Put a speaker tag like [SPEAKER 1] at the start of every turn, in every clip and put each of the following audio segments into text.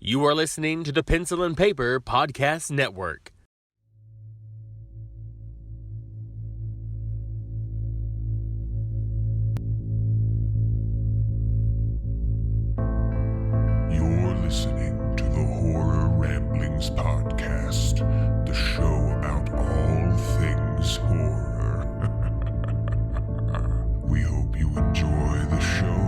[SPEAKER 1] You are listening to the Pencil and Paper Podcast Network.
[SPEAKER 2] You're listening to the Horror Ramblings Podcast, the show about all things horror. We hope you enjoy the show.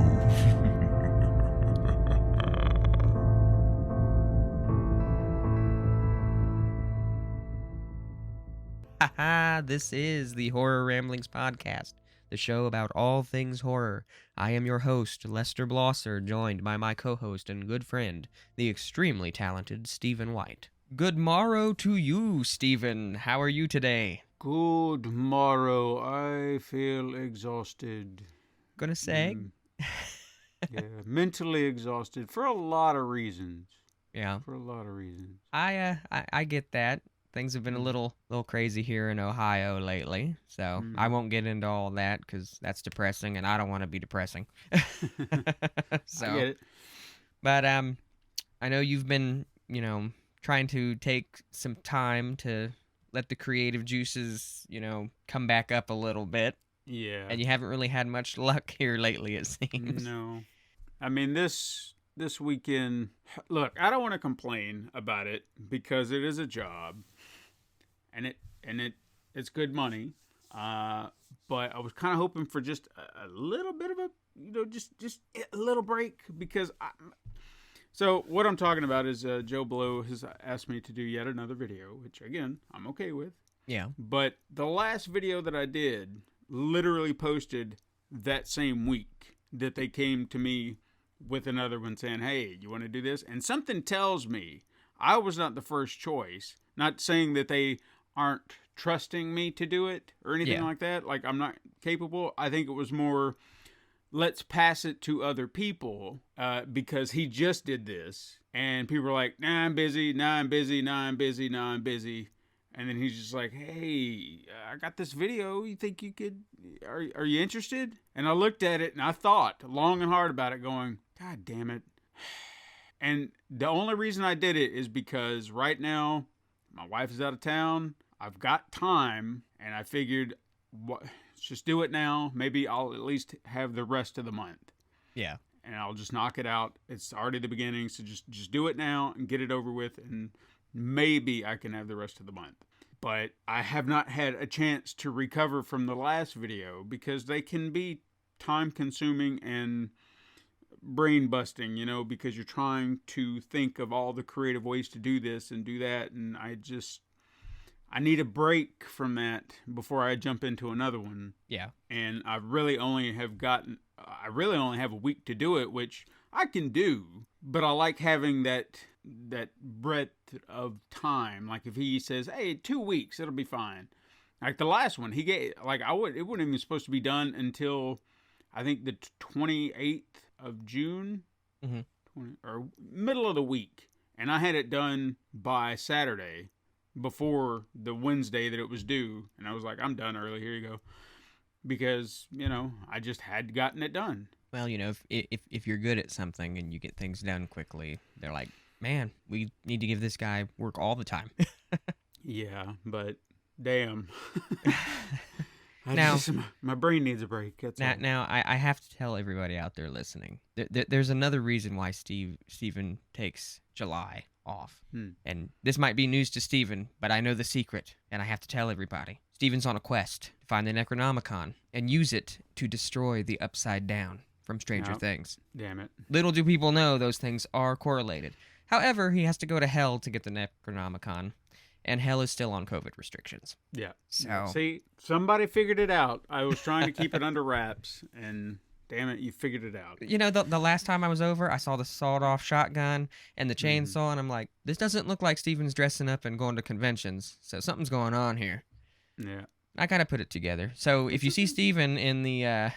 [SPEAKER 3] Haha, this is the Horror Ramblings Podcast, the show about all things horror. I am your host, Lester Blosser, joined by my co-host and good friend, the extremely talented Stephen White. Good morrow to you, Stephen. How are you today?
[SPEAKER 4] Good morrow. I feel exhausted.
[SPEAKER 3] Gonna say?
[SPEAKER 4] Yeah, mentally exhausted for a lot of reasons.
[SPEAKER 3] Yeah.
[SPEAKER 4] For a lot of reasons.
[SPEAKER 3] I get that. Things have been a little crazy here in Ohio lately, so I won't get into all that because that's depressing, and I don't want to be depressing. So,
[SPEAKER 4] I get it.
[SPEAKER 3] But I know you've been, trying to take some time to let the creative juices, come back up a little bit,
[SPEAKER 4] Yeah.
[SPEAKER 3] and you haven't really had much luck here lately, it seems.
[SPEAKER 4] No. I mean, this weekend, look, I don't want to complain about it because it is a job, and it's good money. But I was kind of hoping for just a little bit of a, just a little break because so what I'm talking about is Joe Blow has asked me to do yet another video, which again, I'm okay with.
[SPEAKER 3] Yeah.
[SPEAKER 4] But the last video that I did literally posted that same week that they came to me with another one saying, hey, you want to do this? And something tells me I was not the first choice. Not saying that they aren't trusting me to do it or anything like that. Like, I'm not capable. I think it was more, let's pass it to other people because he just did this. And people were like, nah, I'm busy. Nah, I'm busy. Nah, I'm busy. Nah, I'm busy. And then he's just like, hey, I got this video. You think you could, are you interested? And I looked at it and I thought long and hard about it going, God damn it. And the only reason I did it is because right now my wife is out of town. I've got time and I figured, let's just do it now. Maybe I'll at least have the rest of the month.
[SPEAKER 3] Yeah.
[SPEAKER 4] And I'll just knock it out. It's already the beginning. So just do it now and get it over with. And maybe I can have the rest of the month. But I have not had a chance to recover from the last video because they can be time consuming and brain busting, because you're trying to think of all the creative ways to do this and do that. And I need a break from that before I jump into another one.
[SPEAKER 3] Yeah.
[SPEAKER 4] And I really only have a week to do it, which I can do, but I like having that breadth of time. Like if he says, hey, 2 weeks, it'll be fine. Like the last one he gave, like it wasn't even supposed to be done until I think the 28th of June, or middle of the week. And I had it done by Saturday before the Wednesday that it was due. And I was like, I'm done early. Here you go. Because, I just had gotten it done.
[SPEAKER 3] Well, if you're good at something and you get things done quickly, they're like, man, we need to give this guy work all the time.
[SPEAKER 4] Yeah, but damn.
[SPEAKER 3] Now,
[SPEAKER 4] my brain needs a break. That's all.
[SPEAKER 3] Now, I have to tell everybody out there listening, there's another reason why Stephen takes July off. And this might be news to Stephen, but I know the secret, and I have to tell everybody. Stephen's on a quest to find the Necronomicon and use it to destroy the Upside Down from Stranger Things.
[SPEAKER 4] Damn it.
[SPEAKER 3] Little do people know those things are correlated. However, he has to go to hell to get the Necronomicon, and hell is still on COVID restrictions.
[SPEAKER 4] Yeah.
[SPEAKER 3] So
[SPEAKER 4] see, somebody figured it out. I was trying to keep it under wraps, and damn it, you figured it out.
[SPEAKER 3] The last time I was over, I saw the sawed-off shotgun and the chainsaw, and I'm like, this doesn't look like Steven's dressing up and going to conventions, so something's going on here.
[SPEAKER 4] Yeah.
[SPEAKER 3] I gotta put it together. So if you see Steven in the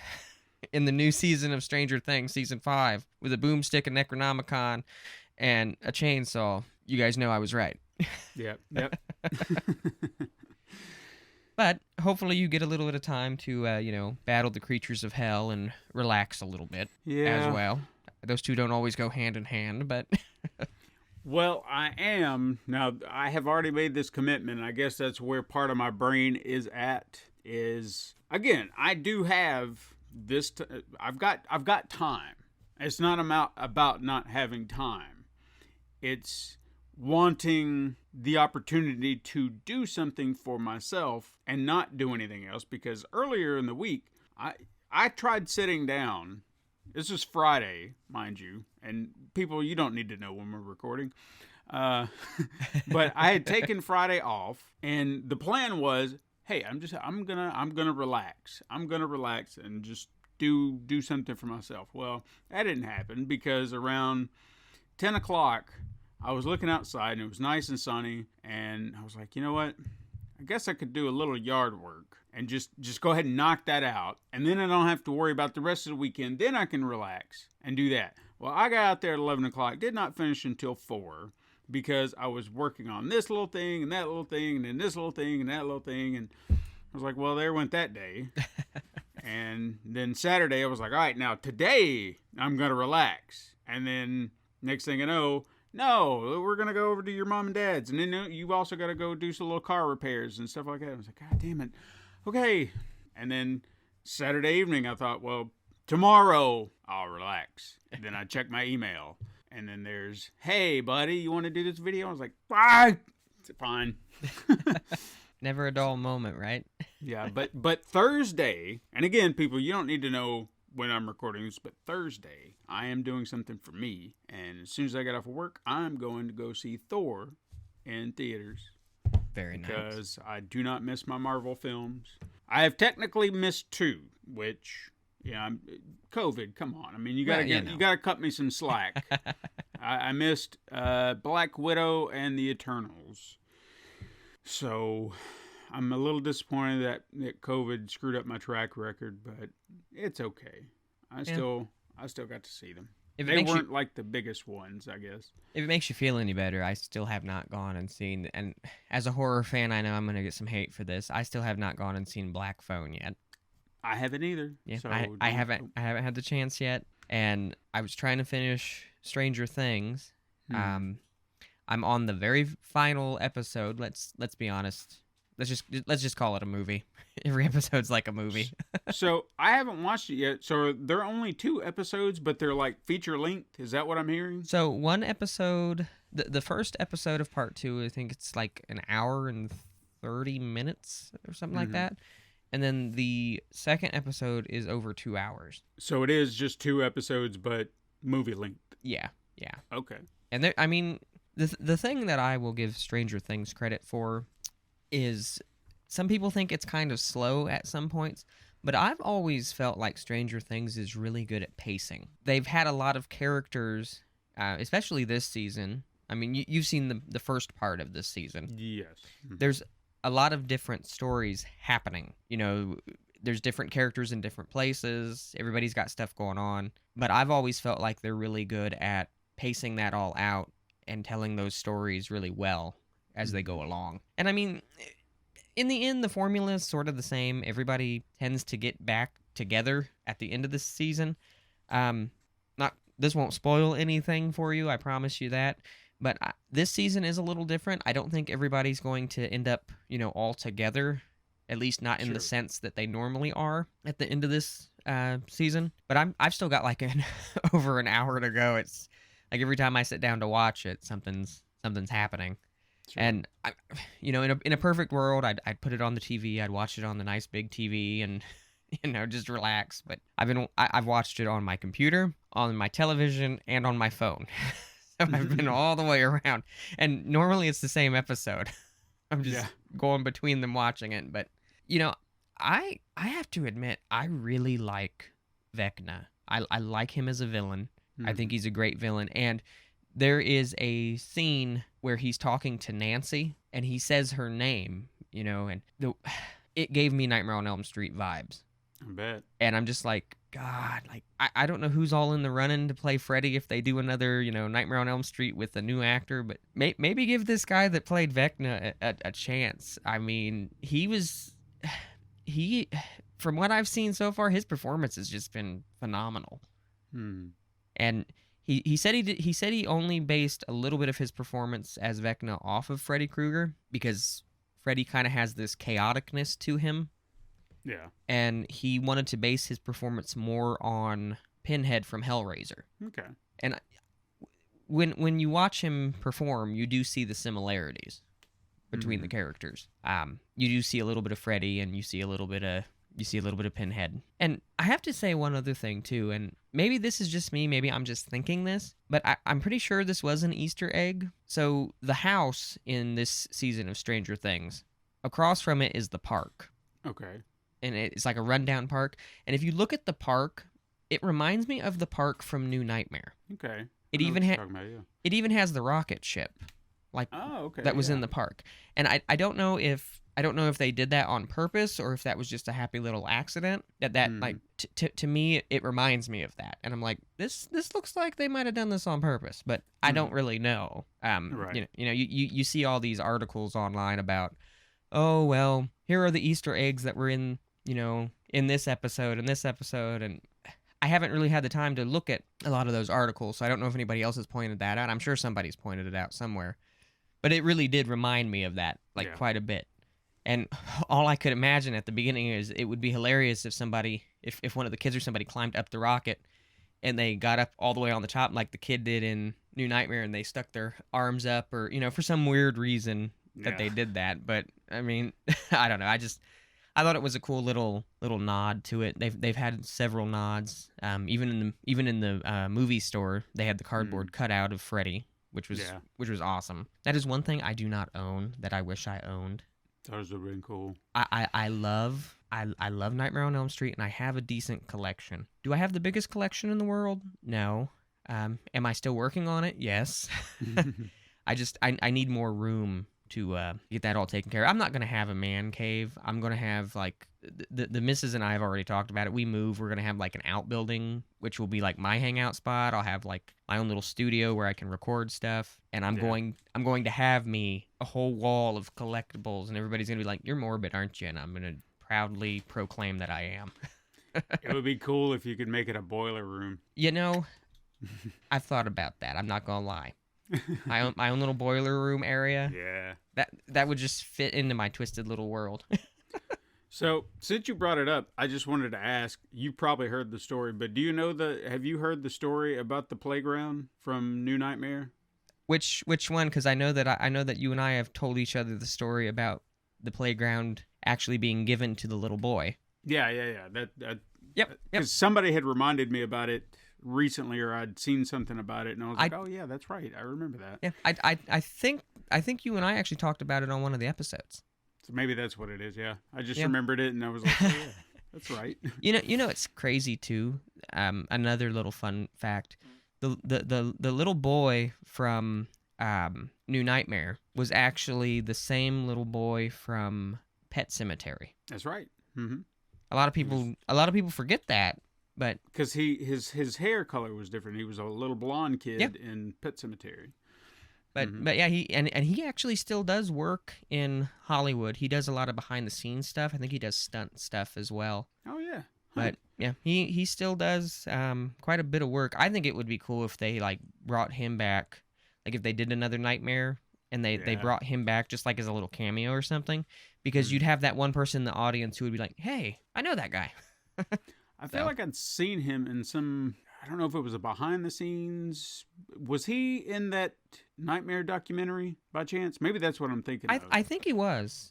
[SPEAKER 3] new season of Stranger Things, season 5, with a boomstick, a Necronomicon, and a chainsaw, you guys know I was right.
[SPEAKER 4] Yep.
[SPEAKER 3] But hopefully you get a little bit of time to, battle the creatures of hell and relax a little bit as well. Those two don't always go hand in hand, but
[SPEAKER 4] Well, I am. Now, I have already made this commitment, and I guess that's where part of my brain is at, is, again, I do have this, I've got time. It's not about not having time. It's wanting the opportunity to do something for myself and not do anything else, because earlier in the week, I tried sitting down. This is Friday, mind you, and people, you don't need to know when we're recording. But I had taken Friday off, and the plan was, hey, I'm gonna relax. I'm gonna relax and just do something for myself. Well, that didn't happen, because around 10 o'clock, I was looking outside and it was nice and sunny, and I was like, you know what? I guess I could do a little yard work and just go ahead and knock that out, and then I don't have to worry about the rest of the weekend. Then I can relax and do that. Well, I got out there at 11 o'clock, did not finish until 4, because I was working on this little thing and that little thing and then this little thing and that little thing, and I was like, well, there went that day. And then Saturday I was like, all right, now today I'm going to relax. And then next thing I know, no, we're going to go over to your mom and dad's, and then you've also got to go do some little car repairs and stuff like that. I was like, God damn it. Okay. And then Saturday evening, I thought, well, tomorrow I'll relax. And then I check my email, and then there's, hey, buddy, you want to do this video? I was like, bye. Fine.
[SPEAKER 3] Never a dull moment, right?
[SPEAKER 4] Yeah, but Thursday, and again, people, you don't need to know when I'm recording this, but Thursday, I am doing something for me. And as soon as I get off of work, I'm going to go see Thor in theaters.
[SPEAKER 3] Very nice.
[SPEAKER 4] Because I do not miss my Marvel films. I have technically missed 2, which, yeah, COVID, come on. I mean, you gotta cut me some slack. I missed Black Widow and the Eternals. So I'm a little disappointed that COVID screwed up my track record, but it's okay. I still got to see them. They weren't like the biggest ones, I guess.
[SPEAKER 3] If it makes you feel any better, I still have not gone and seen, and as a horror fan, I know I'm going to get some hate for this. I still have not gone and seen Black Phone yet.
[SPEAKER 4] I haven't either.
[SPEAKER 3] Yeah,
[SPEAKER 4] so
[SPEAKER 3] I haven't had the chance yet, and I was trying to finish Stranger Things. I'm on the very final episode. Let's be honest. Let's just call it a movie. Every episode's like a movie.
[SPEAKER 4] So I haven't watched it yet. So there are only 2 episodes, but they're like feature length. Is that what I'm hearing?
[SPEAKER 3] So one episode, the first episode of part 2, I think it's like an hour and 30 minutes or something like that. And then the second episode is over 2 hours.
[SPEAKER 4] So it is just 2 episodes, but movie length.
[SPEAKER 3] Yeah.
[SPEAKER 4] Okay.
[SPEAKER 3] And there, I mean, the thing that I will give Stranger Things credit for is some people think it's kind of slow at some points, but I've always felt like Stranger Things is really good at pacing. They've had a lot of characters, especially this season. I mean, you've seen the first part of this season.
[SPEAKER 4] Yes.
[SPEAKER 3] There's a lot of different stories happening. You know, there's different characters in different places. Everybody's got stuff going on. But I've always felt like they're really good at pacing that all out and telling those stories really well as they go along. And I mean, in the end, the formula is sort of the same. Everybody tends to get back together at the end of the season. This won't spoil anything for you, I promise you that. But this season is a little different. I don't think everybody's going to end up, all together, at least not in the sense that they normally are at the end of this season. But I've still got like over an hour to go. It's like every time I sit down to watch it, something's happening. Sure. And in a perfect world, I'd put it on the TV. I'd watch it on the nice big TV and just relax. But I've watched it on my computer, on my television, and on my phone. So I've been all the way around. And normally it's the same episode. I'm just going between them watching it. But I have to admit, I really like Vecna. I like him as a villain. I think he's a great villain. And there is a scene where he's talking to Nancy, and he says her name, and it gave me Nightmare on Elm Street vibes.
[SPEAKER 4] I bet.
[SPEAKER 3] And I'm just like, God, like, I don't know who's all in the running to play Freddy if they do another, Nightmare on Elm Street with a new actor, but maybe give this guy that played Vecna a chance. I mean, from what I've seen so far, his performance has just been phenomenal. And He said he said he only based a little bit of his performance as Vecna off of Freddy Krueger because Freddy kind of has this chaoticness to him.
[SPEAKER 4] Yeah.
[SPEAKER 3] And he wanted to base his performance more on Pinhead from Hellraiser.
[SPEAKER 4] Okay.
[SPEAKER 3] And when you watch him perform, you do see the similarities between the characters. You do see a little bit of Freddy, and you see a little bit of Pinhead. And I have to say one other thing too, and maybe this is just me, maybe I'm just thinking this, but I'm pretty sure this was an Easter egg. So the house in this season of Stranger Things, across from it is the park.
[SPEAKER 4] Okay.
[SPEAKER 3] And it's like a rundown park. And if you look at the park, it reminds me of the park from New Nightmare.
[SPEAKER 4] Okay.
[SPEAKER 3] It even has the rocket ship, like that was in the park. And I don't know if they did that on purpose or if that was just a happy little accident. Like to me it reminds me of that. And I'm like, this looks like they might have done this on purpose, but I don't really know.
[SPEAKER 4] Right.
[SPEAKER 3] You see all these articles online about, oh well, here are the Easter eggs that were in this episode and this episode, and I haven't really had the time to look at a lot of those articles, so I don't know if anybody else has pointed that out. I'm sure somebody's pointed it out somewhere. But it really did remind me of that, quite a bit. And all I could imagine at the beginning is it would be hilarious if somebody, if one of the kids or somebody climbed up the rocket and they got up all the way on the top like the kid did in New Nightmare and they stuck their arms up or, for some weird reason that they did that. But, I mean, I don't know. I thought it was a cool little nod to it. They've had several nods. Even in the movie store, they had the cardboard cutout of Freddy, which was awesome. That is one thing I do not own that I wish I owned.
[SPEAKER 4] Those would have been cool.
[SPEAKER 3] I love Nightmare on Elm Street, and I have a decent collection. Do I have the biggest collection in the world? No. Am I still working on it? Yes. I need more room to get that all taken care of. I'm not going to have a man cave. I'm going to have, like, the missus and I have already talked about it. We move. We're going to have, like, an outbuilding, which will be, like, my hangout spot. I'll have, like, my own little studio where I can record stuff. And I'm going to have me a whole wall of collectibles, and everybody's going to be like, you're morbid, aren't you? And I'm going to proudly proclaim that I am.
[SPEAKER 4] It would be cool if you could make it a boiler room.
[SPEAKER 3] I've thought about that. I'm not going to lie. My own little boiler room area.
[SPEAKER 4] Yeah.
[SPEAKER 3] That would just fit into my twisted little world.
[SPEAKER 4] So, since you brought it up, I just wanted to ask, you probably heard the story, but have you heard the story about the playground from New Nightmare?
[SPEAKER 3] Which one? Because I know that you and I have told each other the story about the playground actually being given to the little boy.
[SPEAKER 4] Yeah.
[SPEAKER 3] Yep.
[SPEAKER 4] Because somebody had reminded me about it recently, or I'd seen something about it, and I was like, oh yeah, that's right, I remember that.
[SPEAKER 3] Yeah, I think you and I actually talked about it on one of the episodes.
[SPEAKER 4] So maybe that's what it is. Yeah, I just remembered it, and I was like, oh yeah, that's right.
[SPEAKER 3] It's crazy too. Another little fun fact: the little boy from New Nightmare was actually the same little boy from Pet Sematary.
[SPEAKER 4] That's right. Mm-hmm.
[SPEAKER 3] A lot of people forget that. But
[SPEAKER 4] because his hair color was different, he was a little blonde kid in Pet Sematary.
[SPEAKER 3] But yeah, he actually still does work in Hollywood. He does a lot of behind the scenes stuff. I think he does stunt stuff as well.
[SPEAKER 4] Oh yeah.
[SPEAKER 3] But yeah, he still does quite a bit of work. I think it would be cool if they brought him back, like if they did another Nightmare and they brought him back just like as a little cameo or something, because you'd have that one person in the audience who would be like, "Hey, I know that guy."
[SPEAKER 4] I feel like I'd seen him in some, I don't know if it was a behind the scenes. Was he in that Nightmare documentary by chance? Maybe that's what I'm thinking of.
[SPEAKER 3] I think he was.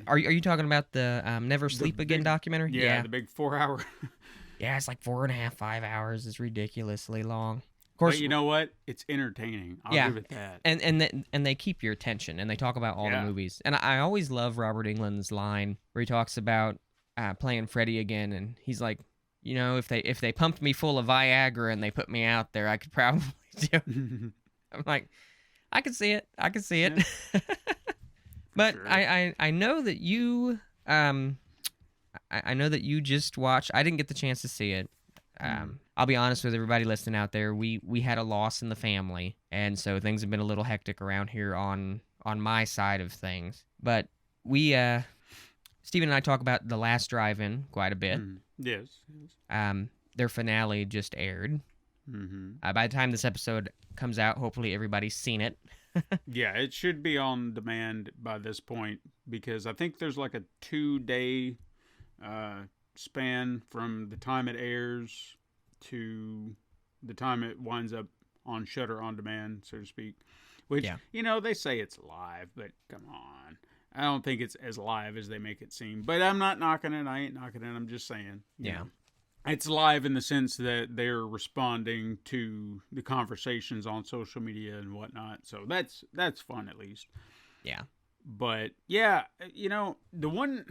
[SPEAKER 3] Are you talking about the Never Sleep Again documentary?
[SPEAKER 4] Yeah, the big 4 hour.
[SPEAKER 3] Yeah, it's like 4.5, 5 hours. It's ridiculously long. Of course,
[SPEAKER 4] but you know what? It's entertaining. I'll give it that.
[SPEAKER 3] And they keep your attention, and they talk about all the movies. And I always love Robert Englund's line where he talks about playing Freddy again, and he's like, if they pumped me full of Viagra and they put me out there, I could probably do it. I'm like, I could see it. Yeah. But sure. I know that you I know that you just watched. I didn't get the chance to see it. I'll be honest with everybody listening out there. We had a loss in the family, and so things have been a little hectic around here on my side of things. But we Steven and I talk about The Last Drive-In quite a bit.
[SPEAKER 4] Yes.
[SPEAKER 3] Their finale just aired, By the time this episode comes out, hopefully everybody's seen it.
[SPEAKER 4] Yeah, it should be on demand by this point because I think there's like a 2-day span from the time it airs to the time it winds up on Shudder on demand, so to speak. Which, they say it's live, but come on. I don't think it's as live as they make it seem. But I'm not knocking it. I ain't knocking it. I'm just saying. You know. It's live in the sense that they're responding to the conversations on social media and whatnot. So that's fun at least.
[SPEAKER 3] Yeah.
[SPEAKER 4] But yeah, the one,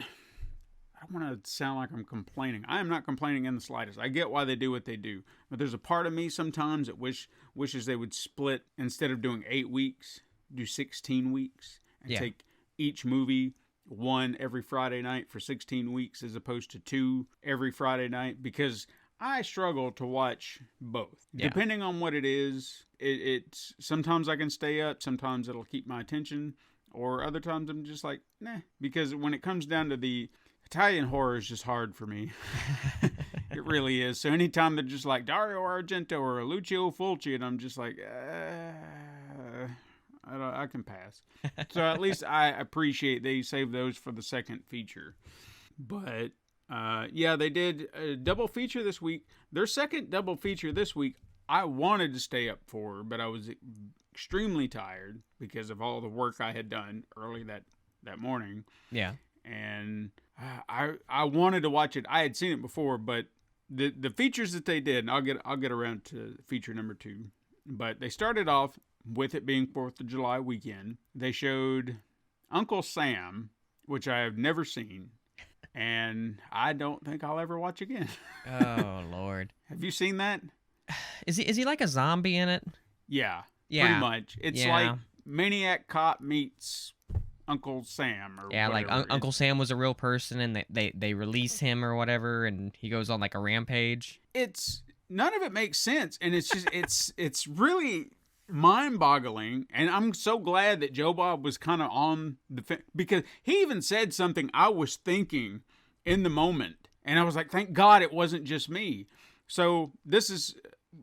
[SPEAKER 4] I don't want to sound like I'm complaining. I am not complaining in the slightest. I get why they do what they do. But there's a part of me sometimes that wishes they would split, instead of doing 8 weeks, do 16 weeks and take each movie one every Friday night for 16 weeks as opposed to 2 every Friday night, because I struggle to watch both. Depending on what it is, it's sometimes I can stay up, sometimes it'll keep my attention, or other times I'm just like, nah, because when it comes down to the Italian horror is just hard for me. It really is. So anytime they're just like Dario Argento or Lucio Fulci, and I'm just like, I can pass. So at least I appreciate they saved those for the second feature. But they did a double feature this week. Their second double feature this week, I wanted to stay up for, but I was extremely tired because of all the work I had done early that morning. Yeah. And I wanted to watch it. I had seen it before, but the features that they did, and I'll get around to feature number 2. But they started off with it being 4th of July weekend. They showed Uncle Sam, which I have never seen, and I don't think I'll ever watch again.
[SPEAKER 3] Oh, Lord.
[SPEAKER 4] Have you seen that?
[SPEAKER 3] Is he like a zombie in it?
[SPEAKER 4] Yeah. Pretty much. It's like Maniac Cop meets Uncle Sam or whatever.
[SPEAKER 3] Like Uncle Sam was a real person and they release him or whatever, and he goes on like a rampage.
[SPEAKER 4] None of it makes sense, and it's just it's really mind-boggling, and I'm so glad that Joe Bob was kind of on the because he even said something I was thinking in the moment, and I was like, thank God it wasn't just me. So this is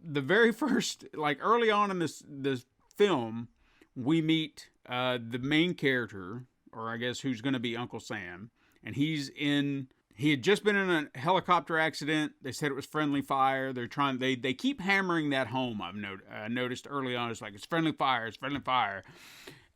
[SPEAKER 4] the very first, like early on in this film, we meet the main character, or I guess who's going to be Uncle Sam, and he had just been in a helicopter accident. They said it was friendly fire. They keep hammering that home. I've noticed early on. It's like, it's friendly fire. It's friendly fire.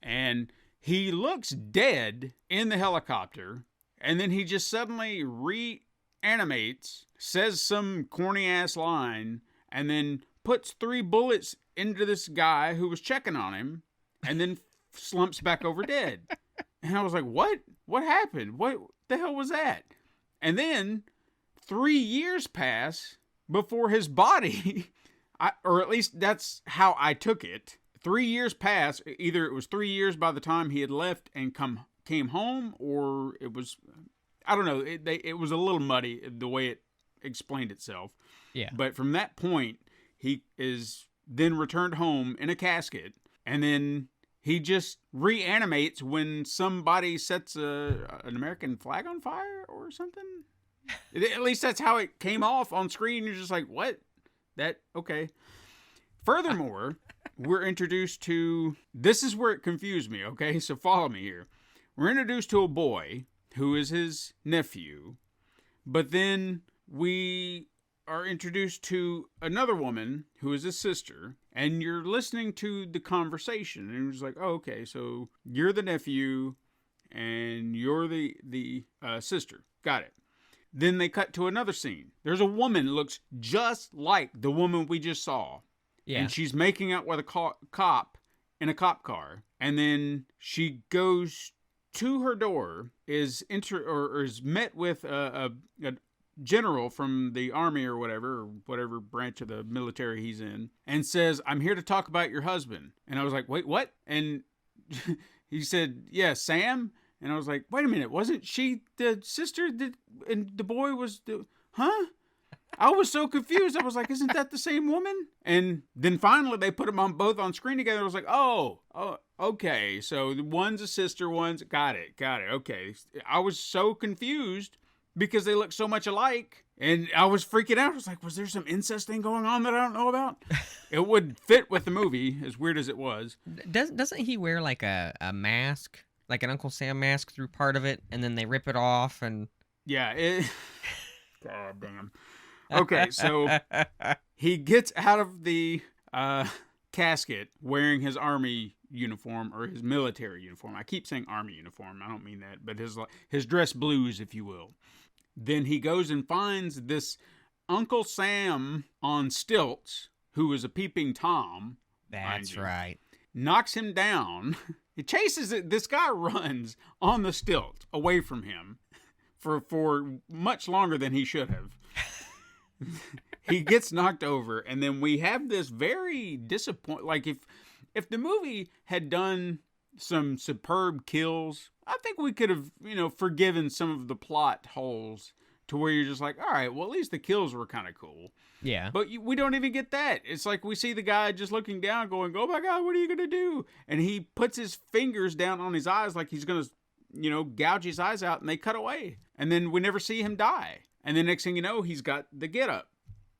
[SPEAKER 4] And he looks dead in the helicopter. And then he just suddenly reanimates, says some corny ass line, and then puts 3 bullets into this guy who was checking on him, and then slumps back over dead. And I was like, what? What happened? What the hell was that? And then 3 years pass before his body, or at least that's how I took it. 3 years pass. Either it was 3 years by the time he had left and came home, or it was, I don't know. It was a little muddy the way it explained itself. Yeah. But from that point, he is then returned home in a casket, and then he just reanimates when somebody sets an American flag on fire or something. At least that's how it came off on screen. You're just like, what? Okay. Furthermore, we're introduced to, this is where it confused me, okay? So follow me here. We're introduced to a boy who is his nephew, but then we are introduced to another woman who is his sister, and you're listening to the conversation, and you're just like, oh, okay, so you're the nephew, and you're the sister. Got it. Then they cut to another scene. There's a woman that looks just like the woman we just saw. Yeah. And she's making out with a cop in a cop car, and then she goes to her door, is met with a general from the army or whatever branch of the military he's in, and says, I'm here to talk about your husband. And I was like, wait, what? And he said, yeah, Sam. And I was like, wait a minute, wasn't she the sister and the boy was huh? I was so confused. I was like, isn't that the same woman? And then finally they put them both on screen together. I was like, oh, okay. So one's a sister, got it. Okay. I was so confused because they look so much alike. And I was freaking out. I was like, was there some incest thing going on that I don't know about? It would fit with the movie, as weird as it was.
[SPEAKER 3] Doesn't he wear like a mask, like an Uncle Sam mask through part of it, and then they rip it off and...
[SPEAKER 4] Yeah. God damn. Okay, so he gets out of the casket wearing his army uniform or his military uniform. I keep saying army uniform. I don't mean that, but his dress blues, if you will. Then he goes and finds this Uncle Sam on stilts, who is a peeping Tom.
[SPEAKER 3] That's right.
[SPEAKER 4] Knocks him down. He chases it. This guy runs on the stilt away from him for much longer than he should have. He gets knocked over, and then we have this very disappointing... Like, if the movie had done some superb kills, I think we could have, forgiven some of the plot holes to where you're just like, all right, well, at least the kills were kind of cool.
[SPEAKER 3] Yeah.
[SPEAKER 4] But we don't even get that. It's like we see the guy just looking down going, oh my God, what are you going to do? And he puts his fingers down on his eyes like he's going to, gouge his eyes out, and they cut away. And then we never see him die. And then next thing you know, he's got the get-up,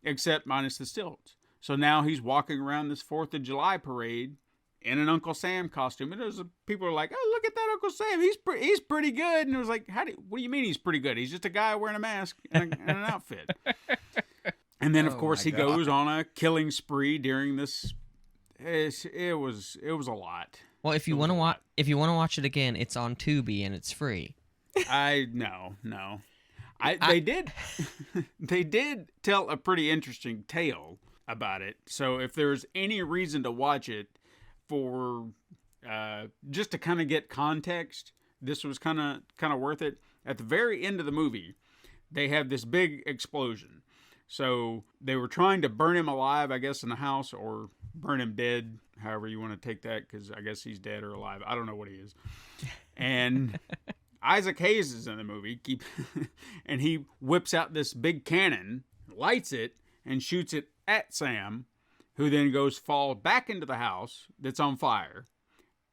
[SPEAKER 4] except minus the stilts. So now he's walking around this 4th of July parade in an Uncle Sam costume. And people are like, oh, look at that Uncle Sam. He's pretty good. And it was like, what do you mean he's pretty good? He's just a guy wearing a mask and an outfit. And then, of course, he goes on a killing spree during this. It was a lot.
[SPEAKER 3] Well, if you want to watch it again, it's on Tubi and it's free.
[SPEAKER 4] No. They did tell a pretty interesting tale about it. So if there's any reason to watch it for just to kind of get context, this was kind of worth it. At the very end of the movie, they have this big explosion. So they were trying to burn him alive, I guess, in the house, or burn him dead, however you want to take that, because I guess he's dead or alive. I don't know what he is. And Isaac Hayes is in the movie, and he whips out this big cannon, lights it, and shoots it at Sam, who then falls back into the house that's on fire,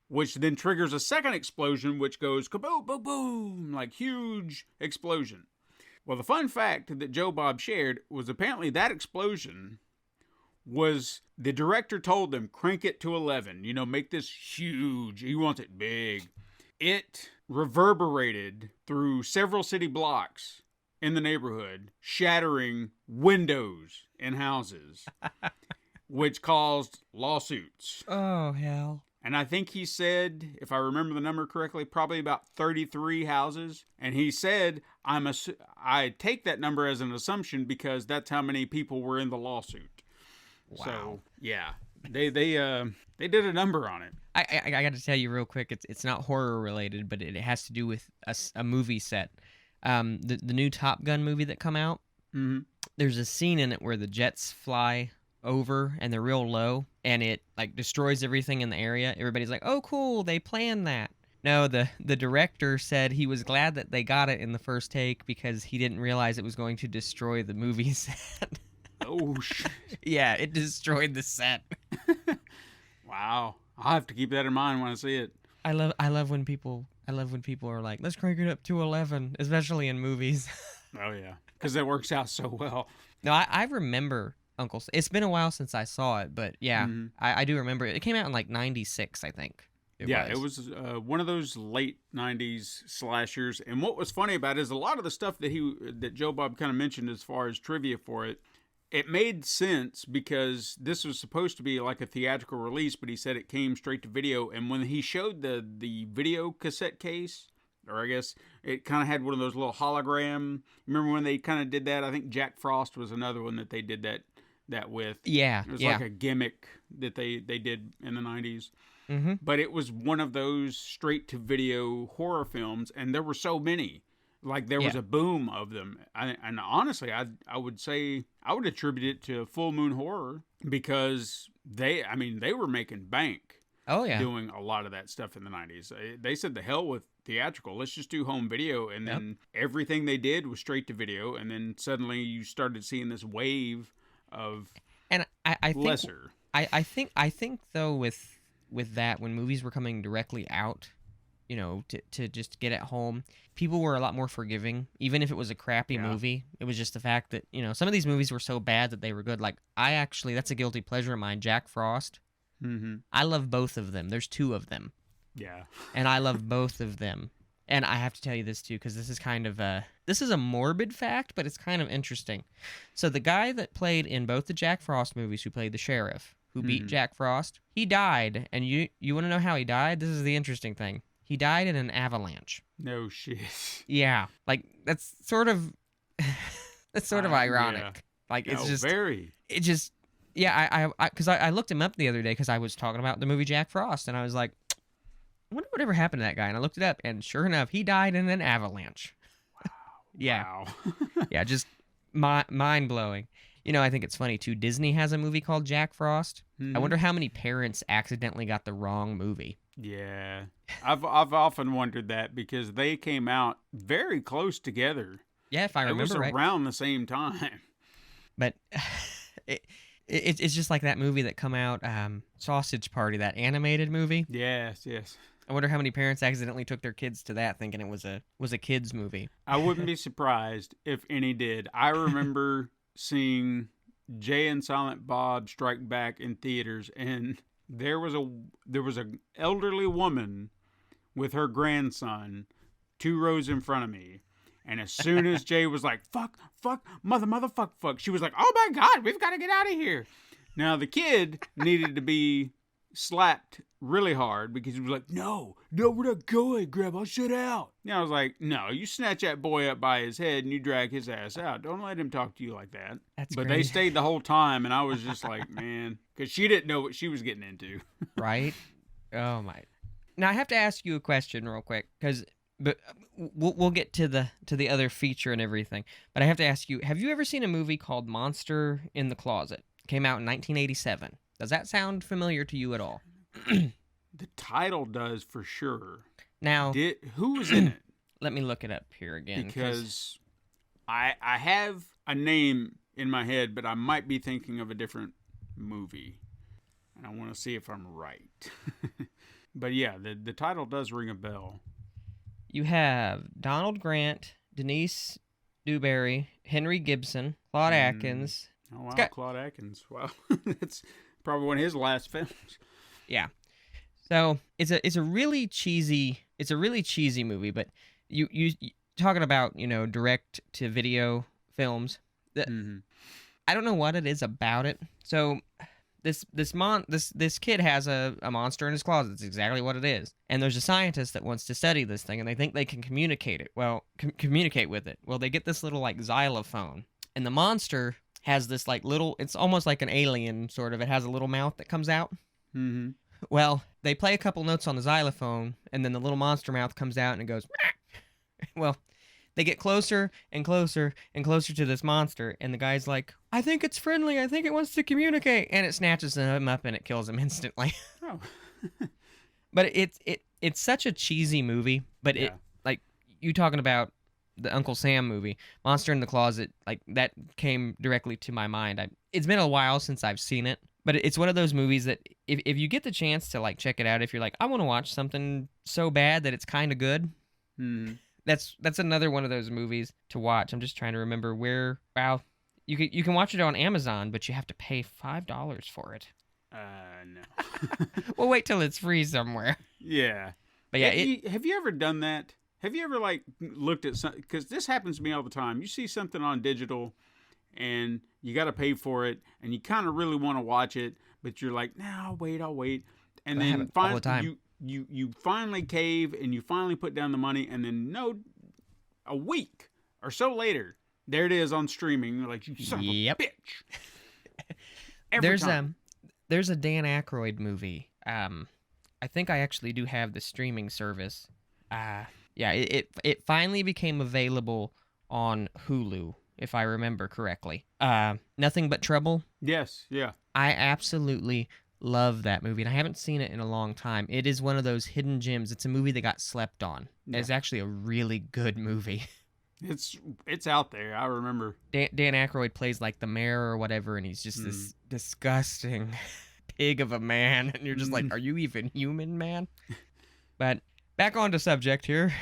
[SPEAKER 4] which then triggers a second explosion, which goes kaboom, boom, boom, like huge explosion. Well, the fun fact that Joe Bob shared was apparently that explosion was the director told them, crank it to 11, make this huge. He wants it big. It reverberated through several city blocks in the neighborhood, shattering windows in houses, which caused lawsuits.
[SPEAKER 3] Oh, hell.
[SPEAKER 4] And I think he said, if I remember the number correctly, probably about 33 houses. And he said, I take that number as an assumption because that's how many people were in the lawsuit.
[SPEAKER 3] Wow.
[SPEAKER 4] So, yeah, they did a number on it.
[SPEAKER 3] I got to tell you real quick, it's not horror related, but it has to do with a movie set. The new Top Gun movie that come out,
[SPEAKER 4] mm-hmm.
[SPEAKER 3] There's a scene in it where the jets fly over and they're real low and it like destroys everything in the area. Everybody's like, oh cool, they planned that. No, the director said he was glad that they got it in the first take because he didn't realize it was going to destroy the movie set.
[SPEAKER 4] Oh shit.
[SPEAKER 3] Yeah, it destroyed the set.
[SPEAKER 4] Wow. I'll have to keep that in mind when I see it.
[SPEAKER 3] I love when people are like, let's crank it up to 11, especially in movies.
[SPEAKER 4] Oh yeah, because it works out so well.
[SPEAKER 3] No, I remember Uncle. It's been a while since I saw it, but yeah,
[SPEAKER 4] mm-hmm.
[SPEAKER 3] I do remember it. It came out in like '96, I think.
[SPEAKER 4] It was one of those late '90s slashers. And what was funny about it is a lot of the stuff that Joe Bob kind of mentioned as far as trivia for it. It made sense because this was supposed to be like a theatrical release, but he said it came straight to video. And when he showed the video cassette case, or I guess it kind of had one of those little hologram. Remember when they kind of did that? I think Jack Frost was another one that they did that with.
[SPEAKER 3] Yeah,
[SPEAKER 4] it was like a gimmick that they did in the 90s.
[SPEAKER 3] Mm-hmm.
[SPEAKER 4] But it was one of those straight to video horror films, and there were so many. Like there was a boom of them, and honestly, I would say I would attribute it to Full Moon Horror because they were making bank.
[SPEAKER 3] Oh yeah,
[SPEAKER 4] doing a lot of that stuff in the 90s. They said the hell with theatrical, let's just do home video, and then everything they did was straight to video, and then suddenly you started seeing this wave of
[SPEAKER 3] I think
[SPEAKER 4] lesser.
[SPEAKER 3] I think though with that when movies were coming directly out. to just get at home. People were a lot more forgiving, even if it was a crappy movie. It was just the fact that, some of these movies were so bad that they were good. Like, that's a guilty pleasure of mine, Jack Frost.
[SPEAKER 4] Mm-hmm.
[SPEAKER 3] I love both of them. There's 2 of them.
[SPEAKER 4] Yeah.
[SPEAKER 3] And I love both of them. And I have to tell you this, too, because this is kind of this is a morbid fact, but it's kind of interesting. So the guy that played in both the Jack Frost movies, who played the sheriff, who beat Jack Frost, he died. And you want to know how he died? This is the interesting thing. He died in an avalanche.
[SPEAKER 4] No shit.
[SPEAKER 3] Yeah, like that's sort of ironic.
[SPEAKER 4] Yeah.
[SPEAKER 3] Like it's just
[SPEAKER 4] very.
[SPEAKER 3] It just because I looked him up the other day because I was talking about the movie Jack Frost, and I was like, I wonder whatever happened to that guy. And I looked it up, and sure enough, he died in an avalanche.
[SPEAKER 4] Wow.
[SPEAKER 3] Yeah.
[SPEAKER 4] Wow.
[SPEAKER 3] Yeah, just mind blowing. I think it's funny too. Disney has a movie called Jack Frost.
[SPEAKER 4] Mm-hmm.
[SPEAKER 3] I wonder how many parents accidentally got the wrong movie.
[SPEAKER 4] Yeah, I've often wondered that because they came out very close together.
[SPEAKER 3] Yeah, if I remember
[SPEAKER 4] it was
[SPEAKER 3] right.
[SPEAKER 4] around the same time.
[SPEAKER 3] But it's just like that movie that come out, Sausage Party, that animated movie.
[SPEAKER 4] Yes.
[SPEAKER 3] I wonder how many parents accidentally took their kids to that, thinking it was a kids movie.
[SPEAKER 4] I wouldn't be surprised if any did. I remember seeing Jay and Silent Bob Strike Back in theaters, and there was a elderly woman with her grandson 2 rows in front of me. And as soon as Jay was like, fuck, motherfuck, she was like, oh my God, we've got to get out of here. Now the kid needed to be slapped really hard because he was like, no, we're not going, Grandma, shut out. And I was like, no, you snatch that boy up by his head and you drag his ass out. Don't let him talk to you like that. But
[SPEAKER 3] great.
[SPEAKER 4] They stayed the whole time, and I was just like, man, because she didn't know what she was getting into.
[SPEAKER 3] Right? Oh my. Now I have to ask you a question real quick, but we'll get to the other feature and everything. But I have to ask you, have you ever seen a movie called Monster in the Closet? Came out in 1987. Does that sound familiar to you at all?
[SPEAKER 4] The title does for sure.
[SPEAKER 3] Now,
[SPEAKER 4] who was in it?
[SPEAKER 3] Let me look it up here again.
[SPEAKER 4] Because I have a name in my head, but I might be thinking of a different movie. And I want to see if I'm right. But yeah, the title does ring a bell.
[SPEAKER 3] You have Donald Grant, Denise Dewberry, Henry Gibson, Claude Atkins.
[SPEAKER 4] Oh, wow, Claude Atkins. Wow. That's probably one of his last films.
[SPEAKER 3] Yeah. So it's a really cheesy movie, but you talking about, direct to video films. I don't know what it is about it. So this kid has a monster in his closet. That's exactly what it is. And there's a scientist that wants to study this thing, and they think they can communicate it. Well, communicate with it. Well, they get this little like xylophone, and the monster has this like little. It's almost like an alien sort of. It has a little mouth that comes out.
[SPEAKER 4] Mm-hmm.
[SPEAKER 3] Well, they play a couple notes on the xylophone, and then the little monster mouth comes out and it goes. Well, they get closer and closer and closer to this monster, and the guy's like, I think it's friendly. I think it wants to communicate. And it snatches him up and it kills him instantly.
[SPEAKER 4] Oh.
[SPEAKER 3] But it's such a cheesy movie. But
[SPEAKER 4] Yeah.
[SPEAKER 3] it, like, you talking about the Uncle Sam movie, Monster in the Closet, like, that came directly to my mind. It's been a while since I've seen it. But it's one of those movies that if you get the chance to, like, check it out, if you're like, I want to watch something so bad that it's kind of good, that's another one of those movies to watch. I'm just trying to remember where. Wow, you can watch it on Amazon, but you have to pay $5 for it.
[SPEAKER 4] No.
[SPEAKER 3] Well, wait till it's free somewhere.
[SPEAKER 4] Yeah.
[SPEAKER 3] But yeah,
[SPEAKER 4] have you ever done that? Have you ever like looked at something? Because this happens to me all the time. You see something on digital, and you got to pay for it, and you kind of really want to watch it, but you're like, nah, I'll wait. And then finally, you finally cave, and you finally put down the money, and then a week or so later, there it is on streaming. You're like, you son of a bitch.
[SPEAKER 3] There's a Dan Aykroyd movie. I think I actually do have the streaming service. Yeah, it finally became available on Hulu, if I remember correctly. Nothing But Trouble.
[SPEAKER 4] Yes, yeah.
[SPEAKER 3] I absolutely love that movie, and I haven't seen it in a long time. It is one of those hidden gems. It's a movie that got slept on. Yeah. It's actually a really good movie.
[SPEAKER 4] It's out there. I remember.
[SPEAKER 3] Dan Aykroyd plays like the mayor or whatever, and he's just this disgusting pig of a man, and you're just like, are you even human, man? But back onto subject here.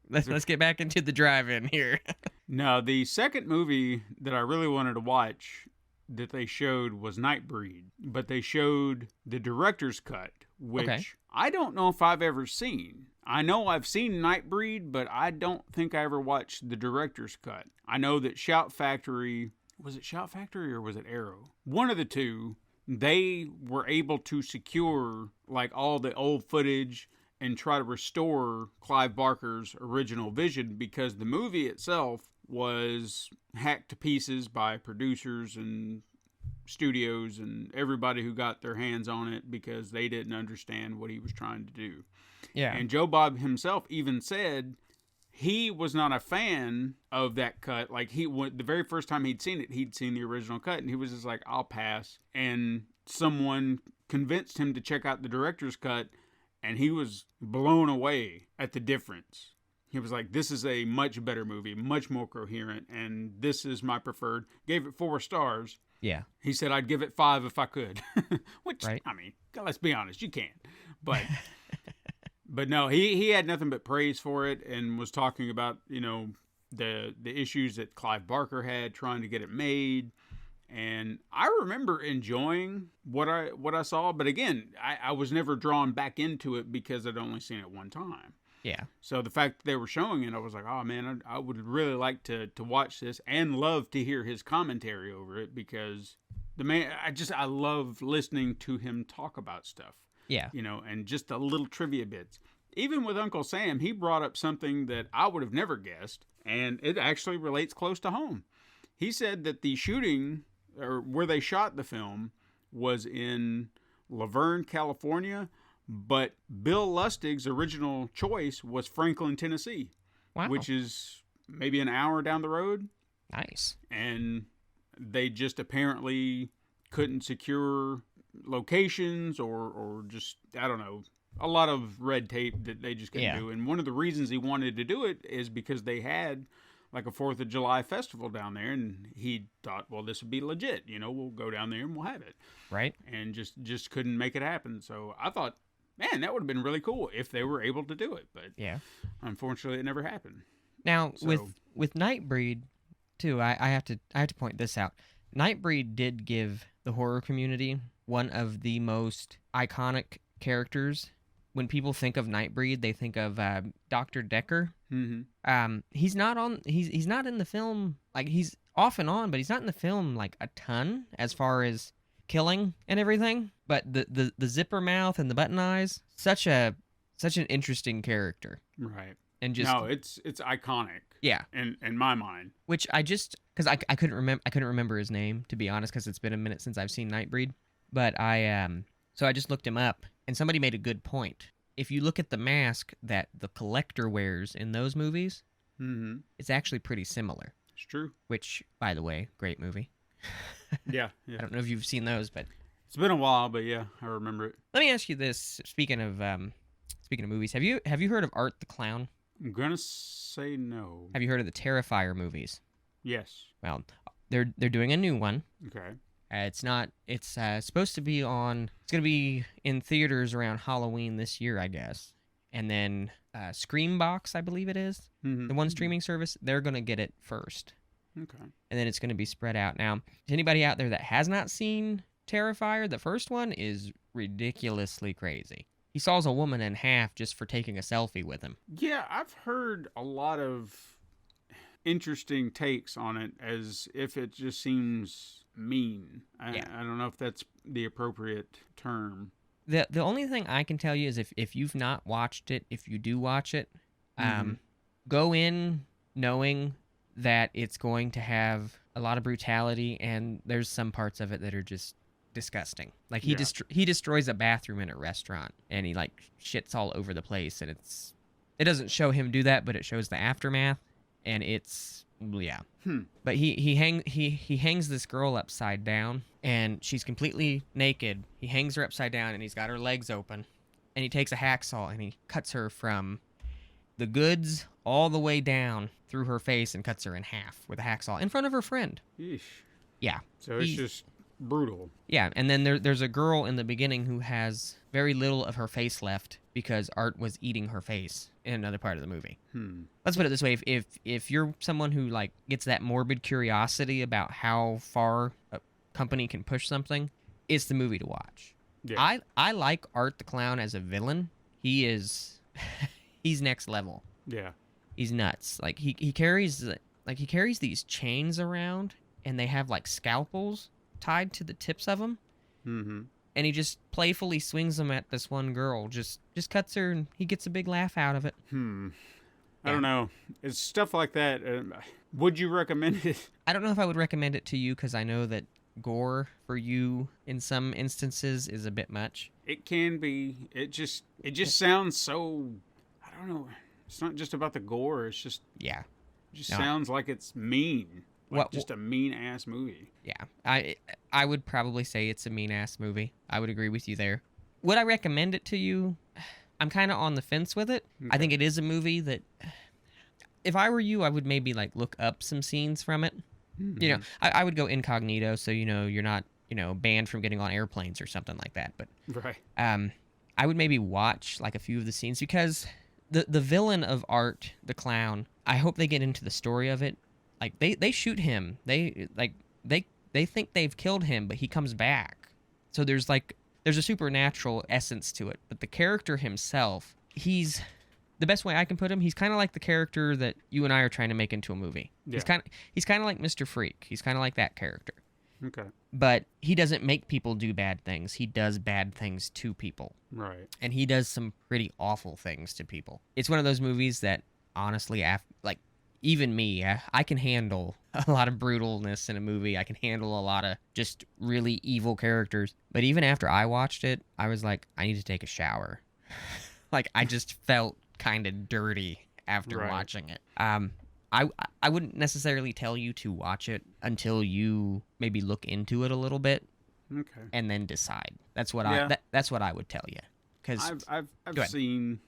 [SPEAKER 3] Let's get back into the drive-in here.
[SPEAKER 4] Now, the second movie that I really wanted to watch that they showed was Nightbreed, but they showed the director's cut, which I don't know if I've ever seen. I know I've seen Nightbreed, but I don't think I ever watched the director's cut. I know that Shout Factory, was it Shout Factory or was it Arrow? One of the two, they were able to secure like all the old footage and try to restore Clive Barker's original vision, because the movie itself was hacked to pieces by producers and studios and everybody who got their hands on it because they didn't understand what he was trying to do.
[SPEAKER 3] Yeah.
[SPEAKER 4] And Joe Bob himself even said he was not a fan of that cut. Like, the very first time he'd seen it, he'd seen the original cut, and he was just like, I'll pass. And someone convinced him to check out the director's cut, and he was blown away at the difference. He was like, this is a much better movie, much more coherent, and this is my preferred. Gave it 4 stars.
[SPEAKER 3] Yeah.
[SPEAKER 4] He said I'd give it 5 if I could. Which,
[SPEAKER 3] right.
[SPEAKER 4] I mean, let's be honest, you can't. But but no, he had nothing but praise for it, and was talking about, you know, the issues that Clive Barker had trying to get it made. And I remember enjoying what I saw, but again, I was never drawn back into it because I'd only seen it one time.
[SPEAKER 3] Yeah.
[SPEAKER 4] So the fact that they were showing it, I was like, oh man, I would really like to watch this and love to hear his commentary over it, because the man, I love listening to him talk about stuff.
[SPEAKER 3] Yeah.
[SPEAKER 4] You know, and just the little trivia bits. Even with Uncle Sam, he brought up something that I would have never guessed, and it actually relates close to home. He said that the shooting, or where they shot the film, was in Laverne, California, but Bill Lustig's original choice was Franklin, Tennessee, which is maybe an hour down the road.
[SPEAKER 3] Nice.
[SPEAKER 4] And they just apparently couldn't secure locations, or just, I don't know, a lot of red tape that they just couldn't do. And one of the reasons he wanted to do it is because they had like a 4th of July festival down there, and he thought, well, this would be legit. You know, we'll go down there and we'll have it.
[SPEAKER 3] Right.
[SPEAKER 4] And just couldn't make it happen. So I thought, man, that would have been really cool if they were able to do it. But
[SPEAKER 3] yeah,
[SPEAKER 4] unfortunately, it never happened.
[SPEAKER 3] Now, with Nightbreed, too, I have to point this out. Nightbreed did give the horror community one of the most iconic characters. When people think of Nightbreed, they think of Dr. Decker.
[SPEAKER 4] Mm-hmm.
[SPEAKER 3] He's not in the film. Like, he's off and on, but he's not in the film like a ton as far as killing and everything. But the zipper mouth and the button eyes, such an interesting character.
[SPEAKER 4] Right.
[SPEAKER 3] And just
[SPEAKER 4] no, it's iconic.
[SPEAKER 3] Yeah.
[SPEAKER 4] In my mind.
[SPEAKER 3] Which I just, because I couldn't remember his name, to be honest, because it's been a minute since I've seen Nightbreed. But so I just looked him up, and somebody made a good point. If you look at the mask that the Collector wears in those movies, it's actually pretty similar.
[SPEAKER 4] It's true.
[SPEAKER 3] Which, by the way, great movie.
[SPEAKER 4] Yeah.
[SPEAKER 3] I don't know if you've seen those, but
[SPEAKER 4] it's been a while. But yeah, I remember it.
[SPEAKER 3] Let me ask you this: speaking of movies, have you heard of Art the Clown?
[SPEAKER 4] I'm gonna say no.
[SPEAKER 3] Have you heard of the Terrifier movies?
[SPEAKER 4] Yes.
[SPEAKER 3] Well, they're doing a new one.
[SPEAKER 4] Okay.
[SPEAKER 3] It's supposed to be on. It's gonna be in theaters around Halloween this year, I guess. And then Screambox, I believe it is, the one streaming service. They're gonna get it first.
[SPEAKER 4] Okay.
[SPEAKER 3] And then it's gonna be spread out. Now, to anybody out there that has not seen Terrifier, the first one is ridiculously crazy. He saws a woman in half just for taking a selfie with him.
[SPEAKER 4] Yeah, I've heard a lot of interesting takes on it, as if it just seems mean. I don't know if that's the appropriate term.
[SPEAKER 3] The only thing I can tell you is if you've not watched it, if you do watch it, go in knowing that it's going to have a lot of brutality, and there's some parts of it that are just disgusting. Like he destroys a bathroom in a restaurant, and he like shits all over the place, and it doesn't show him do that, but it shows the aftermath, and it's But he hangs this girl upside down, and she's completely naked. He hangs her upside down, and he's got her legs open, and he takes a hacksaw and he cuts her from the goods all the way down through her face and cuts her in half with a hacksaw in front of her friend.
[SPEAKER 4] Yeesh.
[SPEAKER 3] Yeah.
[SPEAKER 4] So it's just brutal.
[SPEAKER 3] Yeah, and then there's a girl in the beginning who has very little of her face left because Art was eating her face in another part of the movie. Let's put it this way: if you're someone who like gets that morbid curiosity about how far a company can push something, it's the movie to watch.
[SPEAKER 4] Yeah.
[SPEAKER 3] I like Art the Clown as a villain. He is he's next level.
[SPEAKER 4] Yeah.
[SPEAKER 3] He's nuts. Like he carries these chains around, and they have like scalpels tied to the tips of them.
[SPEAKER 4] Mm-hmm.
[SPEAKER 3] And he just playfully swings them at this one girl. Just cuts her, and he gets a big laugh out of it.
[SPEAKER 4] I don't know. It's stuff like that. Would you recommend it?
[SPEAKER 3] I don't know if I would recommend it to you because I know that gore for you in some instances is a bit much.
[SPEAKER 4] It can be. It just sounds so. I don't know. It's not just about the gore. It's just.
[SPEAKER 3] Yeah.
[SPEAKER 4] It just sounds like it's mean. Like just a mean ass movie.
[SPEAKER 3] Yeah. I would probably say it's a mean ass movie. I would agree with you there. Would I recommend it to you? I'm kind of on the fence with it. Okay. I think it is a movie that, if I were you, I would maybe like look up some scenes from it. Mm-hmm. You know, I would go incognito, so you're not banned from getting on airplanes or something like that. But
[SPEAKER 4] right.
[SPEAKER 3] I would maybe watch like a few of the scenes because the villain of Art the Clown. I hope they get into the story of it. Like they shoot him. They think they've killed him, but he comes back. So there's a supernatural essence to it. But the character himself, he's the best way I can put him. He's kind of like the character that you and I are trying to make into a movie. Yeah. He's kind of like Mr. Freak. He's kind of like that character.
[SPEAKER 4] Okay.
[SPEAKER 3] But he doesn't make people do bad things. He does bad things to people.
[SPEAKER 4] Right.
[SPEAKER 3] And he does some pretty awful things to people. It's one of those movies that honestly, even me, I can handle a lot of brutalness in a movie. I can handle a lot of just really evil characters. But even after I watched it, I was like, I need to take a shower. Like, I just felt kind of dirty after watching it. I wouldn't necessarily tell you to watch it until you maybe look into it a little bit, and then decide. That's what that's what I would tell you. Because
[SPEAKER 4] I've seen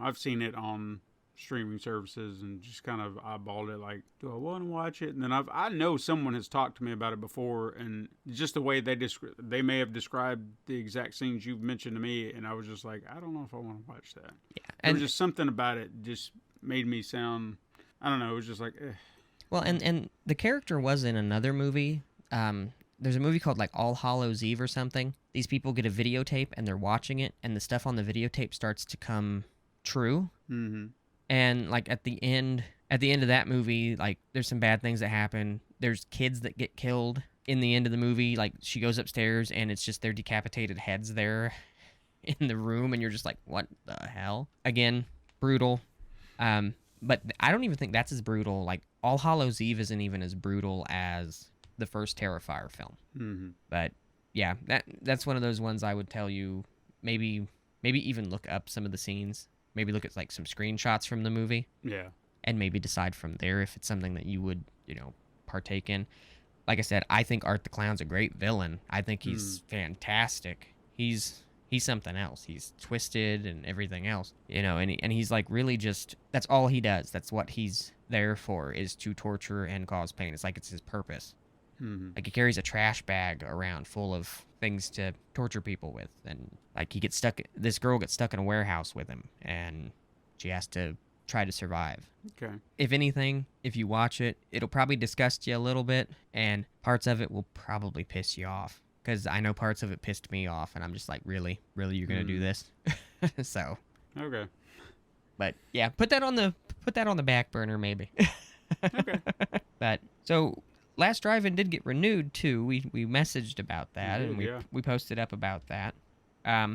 [SPEAKER 4] I've seen it on streaming services and just kind of eyeballed it. Like, do I want to watch it? And then I know someone has talked to me about it before, and just the way they may have described the exact scenes you've mentioned to me, and I was just like, I don't know if I want to watch that.
[SPEAKER 3] Yeah,
[SPEAKER 4] and there was just something about it just made me sound. I don't know. It was just like, eh.
[SPEAKER 3] Well, and the character was in another movie. There's a movie called like All Hallows Eve or something. These people get a videotape and they're watching it, and the stuff on the videotape starts to come true.
[SPEAKER 4] Mm-hmm.
[SPEAKER 3] And like at the end of that movie, like there's some bad things that happen. There's kids that get killed in the end of the movie. Like she goes upstairs and it's just their decapitated heads there in the room, and you're just like, what the hell? Again, brutal. But I don't even think that's as brutal. Like, All Hallows Eve isn't even as brutal as the first Terrifier film.
[SPEAKER 4] Mm-hmm.
[SPEAKER 3] But, yeah, that's one of those ones I would tell you, maybe even look up some of the scenes. Maybe look at, like, some screenshots from the movie.
[SPEAKER 4] Yeah.
[SPEAKER 3] And maybe decide from there if it's something that you would, partake in. Like I said, I think Art the Clown's a great villain. I think he's fantastic. He's something else. He's twisted and everything else, and he's like really just, that's all he does. That's what he's there for, is to torture and cause pain. It's like it's his purpose.
[SPEAKER 4] Mm-hmm.
[SPEAKER 3] Like he carries a trash bag around full of things to torture people with. And like this girl gets stuck in a warehouse with him, and she has to try to survive.
[SPEAKER 4] Okay.
[SPEAKER 3] If anything, if you watch it, it'll probably disgust you a little bit, and parts of it will probably piss you off. Because I know parts of it pissed me off, and I'm just like, really, you're gonna do this? So.
[SPEAKER 4] Okay.
[SPEAKER 3] But yeah, put that on the back burner, maybe.
[SPEAKER 4] Okay.
[SPEAKER 3] But so Last Drive-In did get renewed too. We messaged about that, and we posted up about that. I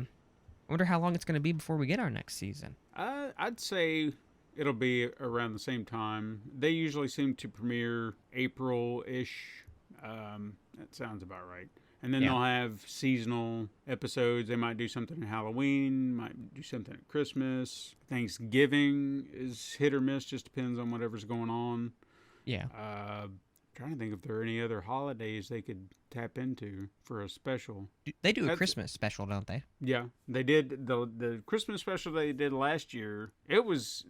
[SPEAKER 3] wonder how long it's gonna be before we get our next season.
[SPEAKER 4] I'd say it'll be around the same time. They usually seem to premiere April-ish. That sounds about right. And then they'll have seasonal episodes. They might do something at Halloween, might do something at Christmas. Thanksgiving is hit or miss, just depends on whatever's going on.
[SPEAKER 3] Yeah.
[SPEAKER 4] Trying to think if there are any other holidays they could tap into for a special.
[SPEAKER 3] They do a Christmas special, don't they?
[SPEAKER 4] Yeah, they did. The Christmas special they did last year, it was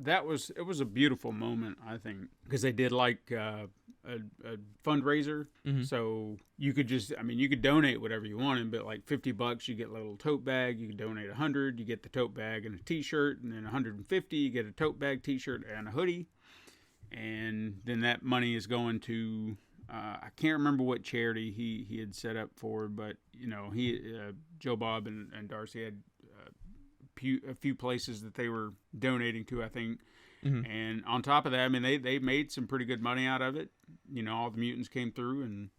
[SPEAKER 4] a beautiful moment, I think, because they did like a fundraiser. So you could you could donate whatever you wanted, but like $50, you get a little tote bag. You could donate 100, you get the tote bag and a t-shirt, and then 150, you get a tote bag, t-shirt, and a hoodie. And then that money is going to, I can't remember what charity he had set up for, but Joe Bob and Darcy had a few places that they were donating to, I think. And on top of that, I mean, they made some pretty good money out of it. All the mutants came through and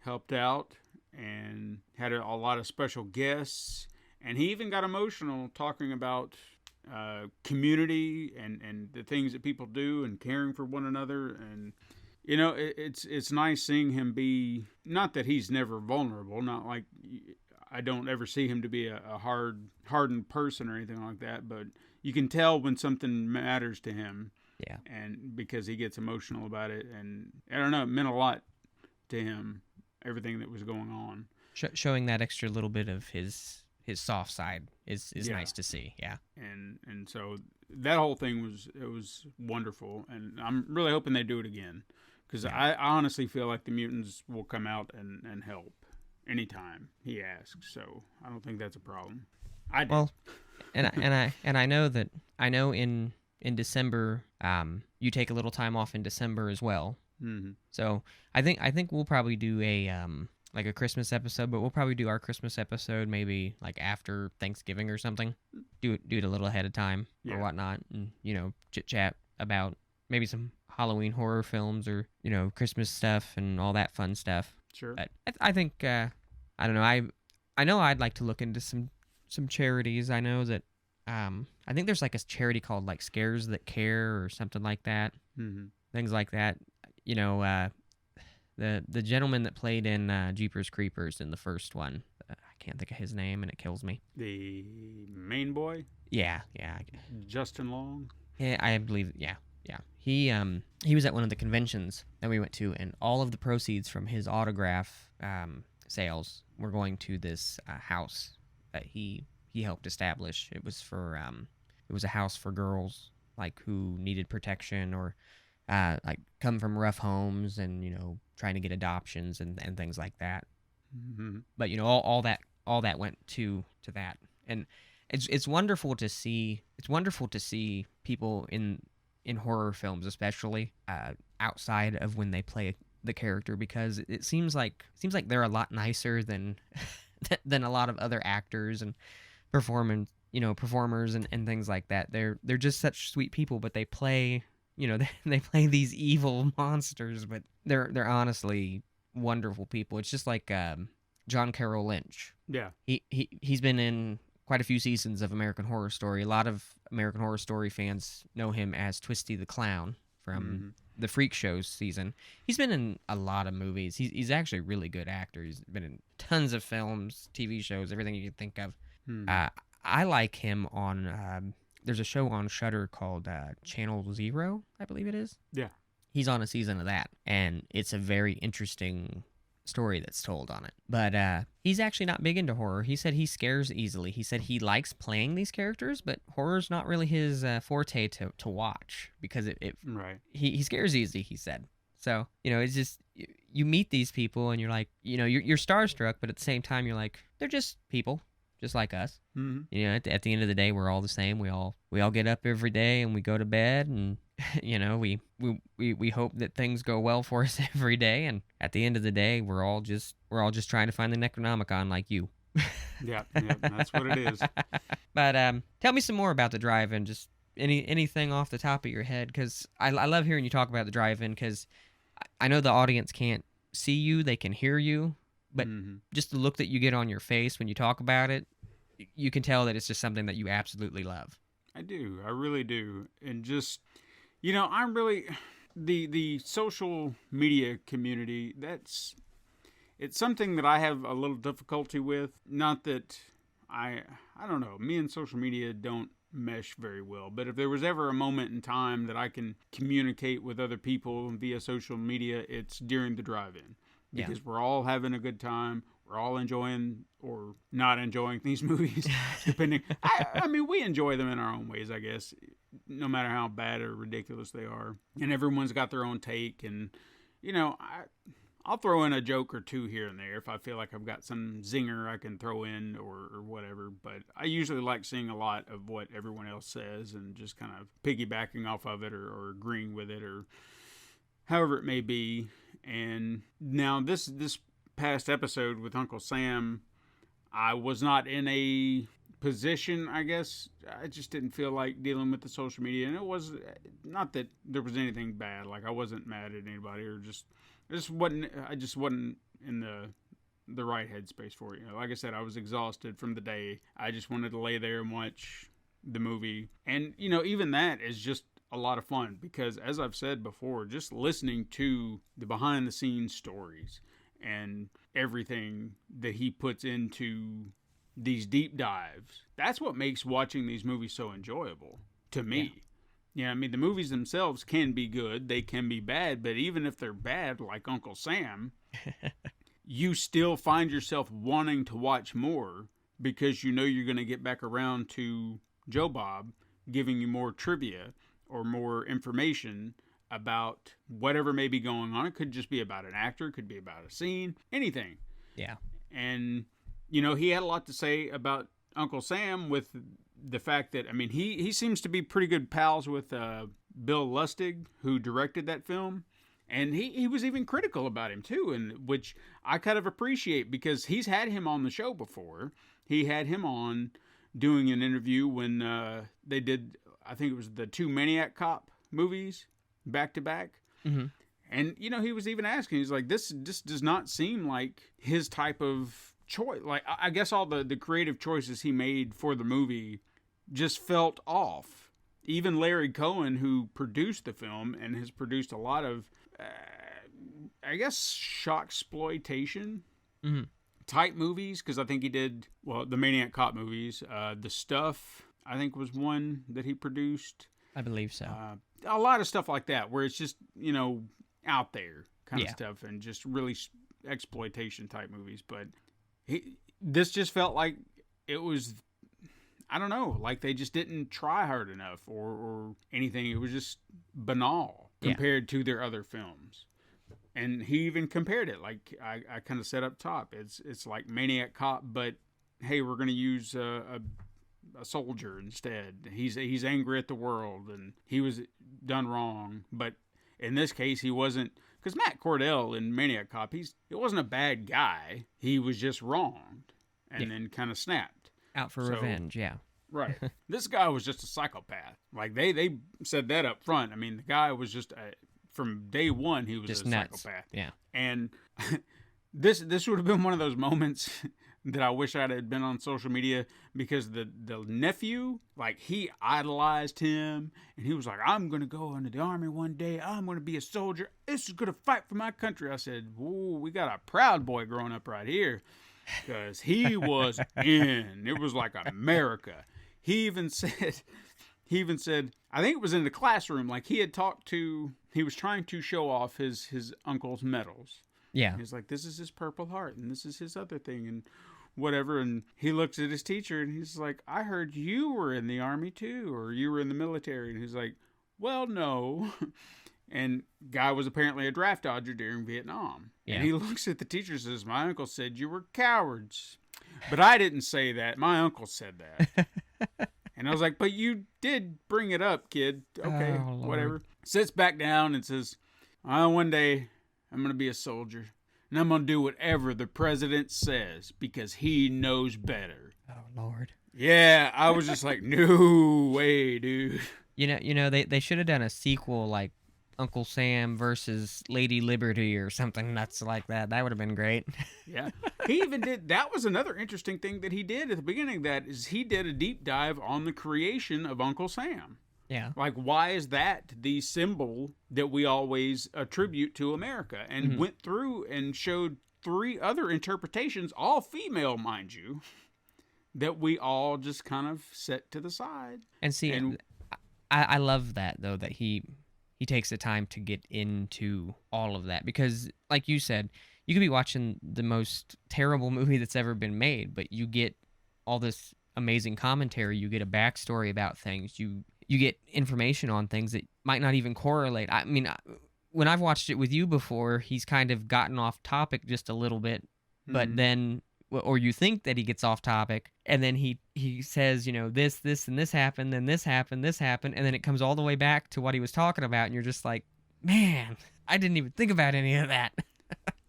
[SPEAKER 4] helped out and had a lot of special guests. And he even got emotional talking about community and the things that people do and caring for one another. And, it's nice seeing him be, not that he's never vulnerable, not like I don't ever see him to be a hardened person or anything like that, but you can tell when something matters to him.
[SPEAKER 3] Yeah. And
[SPEAKER 4] because he gets emotional about it, and I don't know, it meant a lot to him, everything that was going on.
[SPEAKER 3] Showing that extra little bit of his soft side is nice to see. Yeah.
[SPEAKER 4] And so that whole thing was wonderful, and I'm really hoping they do it again, because I honestly feel like the mutants will come out and help anytime he asks. So I don't think that's a problem.
[SPEAKER 3] Well, and I know in December, you take a little time off in December as well.
[SPEAKER 4] Mm-hmm.
[SPEAKER 3] So I think we'll probably do a Christmas episode, but we'll probably do our Christmas episode maybe like after Thanksgiving or something. Do it a little ahead of time or whatnot, and chit chat about maybe some Halloween horror films or Christmas stuff and all that fun stuff.
[SPEAKER 4] Sure.
[SPEAKER 3] But I think I don't know. I know I'd like to look into some charities. I know that I think there's like a charity called like Scares That Care or something like that.
[SPEAKER 4] Mm-hmm.
[SPEAKER 3] Things like that. The gentleman that played in Jeepers Creepers in the first one, I can't think of his name and it kills me.
[SPEAKER 4] The main boy?
[SPEAKER 3] Yeah.
[SPEAKER 4] Justin Long?
[SPEAKER 3] Yeah, I believe. Yeah. He was at one of the conventions that we went to, and all of the proceeds from his autograph sales were going to this house that he helped establish. It was a house for girls like who needed protection or like come from rough homes and trying to get adoptions and things like that.
[SPEAKER 4] Mm-hmm.
[SPEAKER 3] But all that went to that, and it's wonderful to see. It's wonderful to see people in horror films, especially outside of when they play the character, because it seems like they're a lot nicer than than a lot of other actors and performers and things like that. They're just such sweet people, but they play they play these evil monsters, but they're honestly wonderful people. It's just like John Carroll Lynch.
[SPEAKER 4] Yeah,
[SPEAKER 3] he's been in quite a few seasons of American Horror Story. A lot of American Horror Story fans know him as Twisty the Clown from the Freak Show season. He's been in a lot of movies. He's actually a really good actor. He's been in tons of films, TV shows, everything you can think of. I like him on... there's a show on Shudder called Channel Zero, I believe it is.
[SPEAKER 4] Yeah.
[SPEAKER 3] He's on a season of that, and it's a very interesting story that's told on it. But he's actually not big into horror. He said he scares easily. He said he likes playing these characters, but horror's not really his forte to watch, because
[SPEAKER 4] right.
[SPEAKER 3] He scares easy, he said. So, it's just, you meet these people and you're like, you're starstruck, but at the same time you're like, they're just people, just like us.
[SPEAKER 4] Mm-hmm.
[SPEAKER 3] At the end of the day, we're all the same. We all get up every day and we go to bed, and we hope that things go well for us every day. And at the end of the day, we're all just trying to find the Necronomicon, like you.
[SPEAKER 4] Yeah, that's what it is.
[SPEAKER 3] But tell me some more about the drive-in. Just anything off the top of your head, because I love hearing you talk about the drive-in, because I know the audience can't see you, they can hear you, but just the look that you get on your face when you talk about it, you can tell that it's just something that you absolutely love.
[SPEAKER 4] I do. I really do. And just, I'm really, the social media community, it's something that I have a little difficulty with. Not that I don't know, me and social media don't mesh very well, but if there was ever a moment in time that I can communicate with other people via social media, it's during the drive-in, because we're all having a good time. We're all enjoying or not enjoying these movies, depending. I mean, we enjoy them in our own ways, I guess, no matter how bad or ridiculous they are. And everyone's got their own take, and I'll throw in a joke or two here and there if I feel like I've got some zinger I can throw in or whatever. But I usually like seeing a lot of what everyone else says and just kind of piggybacking off of it or agreeing with it or however it may be. And now this past episode with Uncle Sam, I was not in a position, I guess. I just didn't feel like dealing with the social media. And it was not that there was anything bad. Like, I wasn't mad at anybody or I just wasn't in the right headspace for it. Like I said, I was exhausted from the day. I just wanted to lay there and watch the movie. And, even that is just a lot of fun because, as I've said before, just listening to the behind-the-scenes stories and everything that he puts into these deep dives, that's what makes watching these movies so enjoyable to me. Yeah, I mean, the movies themselves can be good, they can be bad, but even if they're bad, like Uncle Sam, you still find yourself wanting to watch more because you're going to get back around to Joe Bob giving you more trivia or more information about whatever may be going on. It could just be about an actor, it could be about a scene, anything.
[SPEAKER 3] Yeah.
[SPEAKER 4] And, he had a lot to say about Uncle Sam with the fact that, I mean, he seems to be pretty good pals with Bill Lustig, who directed that film. And he was even critical about him, too, and which I kind of appreciate because he's had him on the show before. He had him on doing an interview when they did, I think it was the 2 Maniac Cop movies back to back.
[SPEAKER 3] Mm-hmm.
[SPEAKER 4] And, he was even asking, he's like, this does not seem like his type of choice. Like, I guess all the creative choices he made for the movie just felt off. Even Larry Cohen, who produced the film and has produced a lot of, I guess, shocksploitation type movies, because I think he did, the Maniac Cop movies. The Stuff, I think, was one that he produced.
[SPEAKER 3] I believe so.
[SPEAKER 4] A lot of stuff like that, where it's just, out there kind of stuff and just really exploitation type movies. But this just felt like it was, I don't know, like they just didn't try hard enough or anything. It was just banal compared to their other films. And he even compared it, like I kind of said up top. It's like Maniac Cop, but hey, we're going to use a soldier instead. He's angry at the world and he was done wrong. But in this case, he wasn't, because Matt Cordell in Maniac Cop, it wasn't a bad guy. He was just wronged and then kind of snapped.
[SPEAKER 3] Out for revenge, yeah.
[SPEAKER 4] Right. This guy was just a psychopath. Like, they said that up front. I mean, the guy was just, from day one, he was
[SPEAKER 3] just
[SPEAKER 4] a
[SPEAKER 3] nuts.
[SPEAKER 4] psychopath.
[SPEAKER 3] Yeah.
[SPEAKER 4] And this would have been one of those moments that I wish I'd had been on social media, because the nephew, like, he idolized him, and he was like, I'm going to go into the army one day. I'm going to be a soldier. This is going to fight for my country. I said, whoa, we got a proud boy growing up right here, because he was in. It was like America. He even said, I think it was in the classroom, like he was trying to show off his uncle's medals.
[SPEAKER 3] Yeah.
[SPEAKER 4] He's like, this is his Purple Heart, and this is his other thing, and whatever. And he looks at his teacher, and he's like, I heard you were in the army too, or you were in the military. And he's like, well, no. And guy was apparently a draft dodger during Vietnam. Yeah. And he looks at the teacher and says, my uncle said you were cowards. But I didn't say that. My uncle said that. And I was like, but you did bring it up, kid. Okay, whatever. Sits back down and says, one day I'm going to be a soldier. And I'm going to do whatever the president says because he knows better.
[SPEAKER 3] Oh, Lord.
[SPEAKER 4] Yeah, I was just like, no way, dude.
[SPEAKER 3] They should have done a sequel like Uncle Sam versus Lady Liberty or something nuts like that. That would have been great.
[SPEAKER 4] Yeah. He even did, that was another interesting thing that he did at the beginning of that, is he did a deep dive on the creation of Uncle Sam.
[SPEAKER 3] Yeah.
[SPEAKER 4] Like, why is that the symbol that we always attribute to America? And went through and showed 3 other interpretations, all female, mind you, that we all just kind of set to the side.
[SPEAKER 3] And see, I love that, though, that he takes the time to get into all of that. Because, like you said, you could be watching the most terrible movie that's ever been made, but you get all this amazing commentary. You get a backstory about things. You get information on things that might not even correlate. I mean, when I've watched it with you before, he's kind of gotten off topic just a little bit, but then, or you think that he gets off topic, and then he says, this, and this happened, then this happened, and then it comes all the way back to what he was talking about, and you're just like, man, I didn't even think about any of that.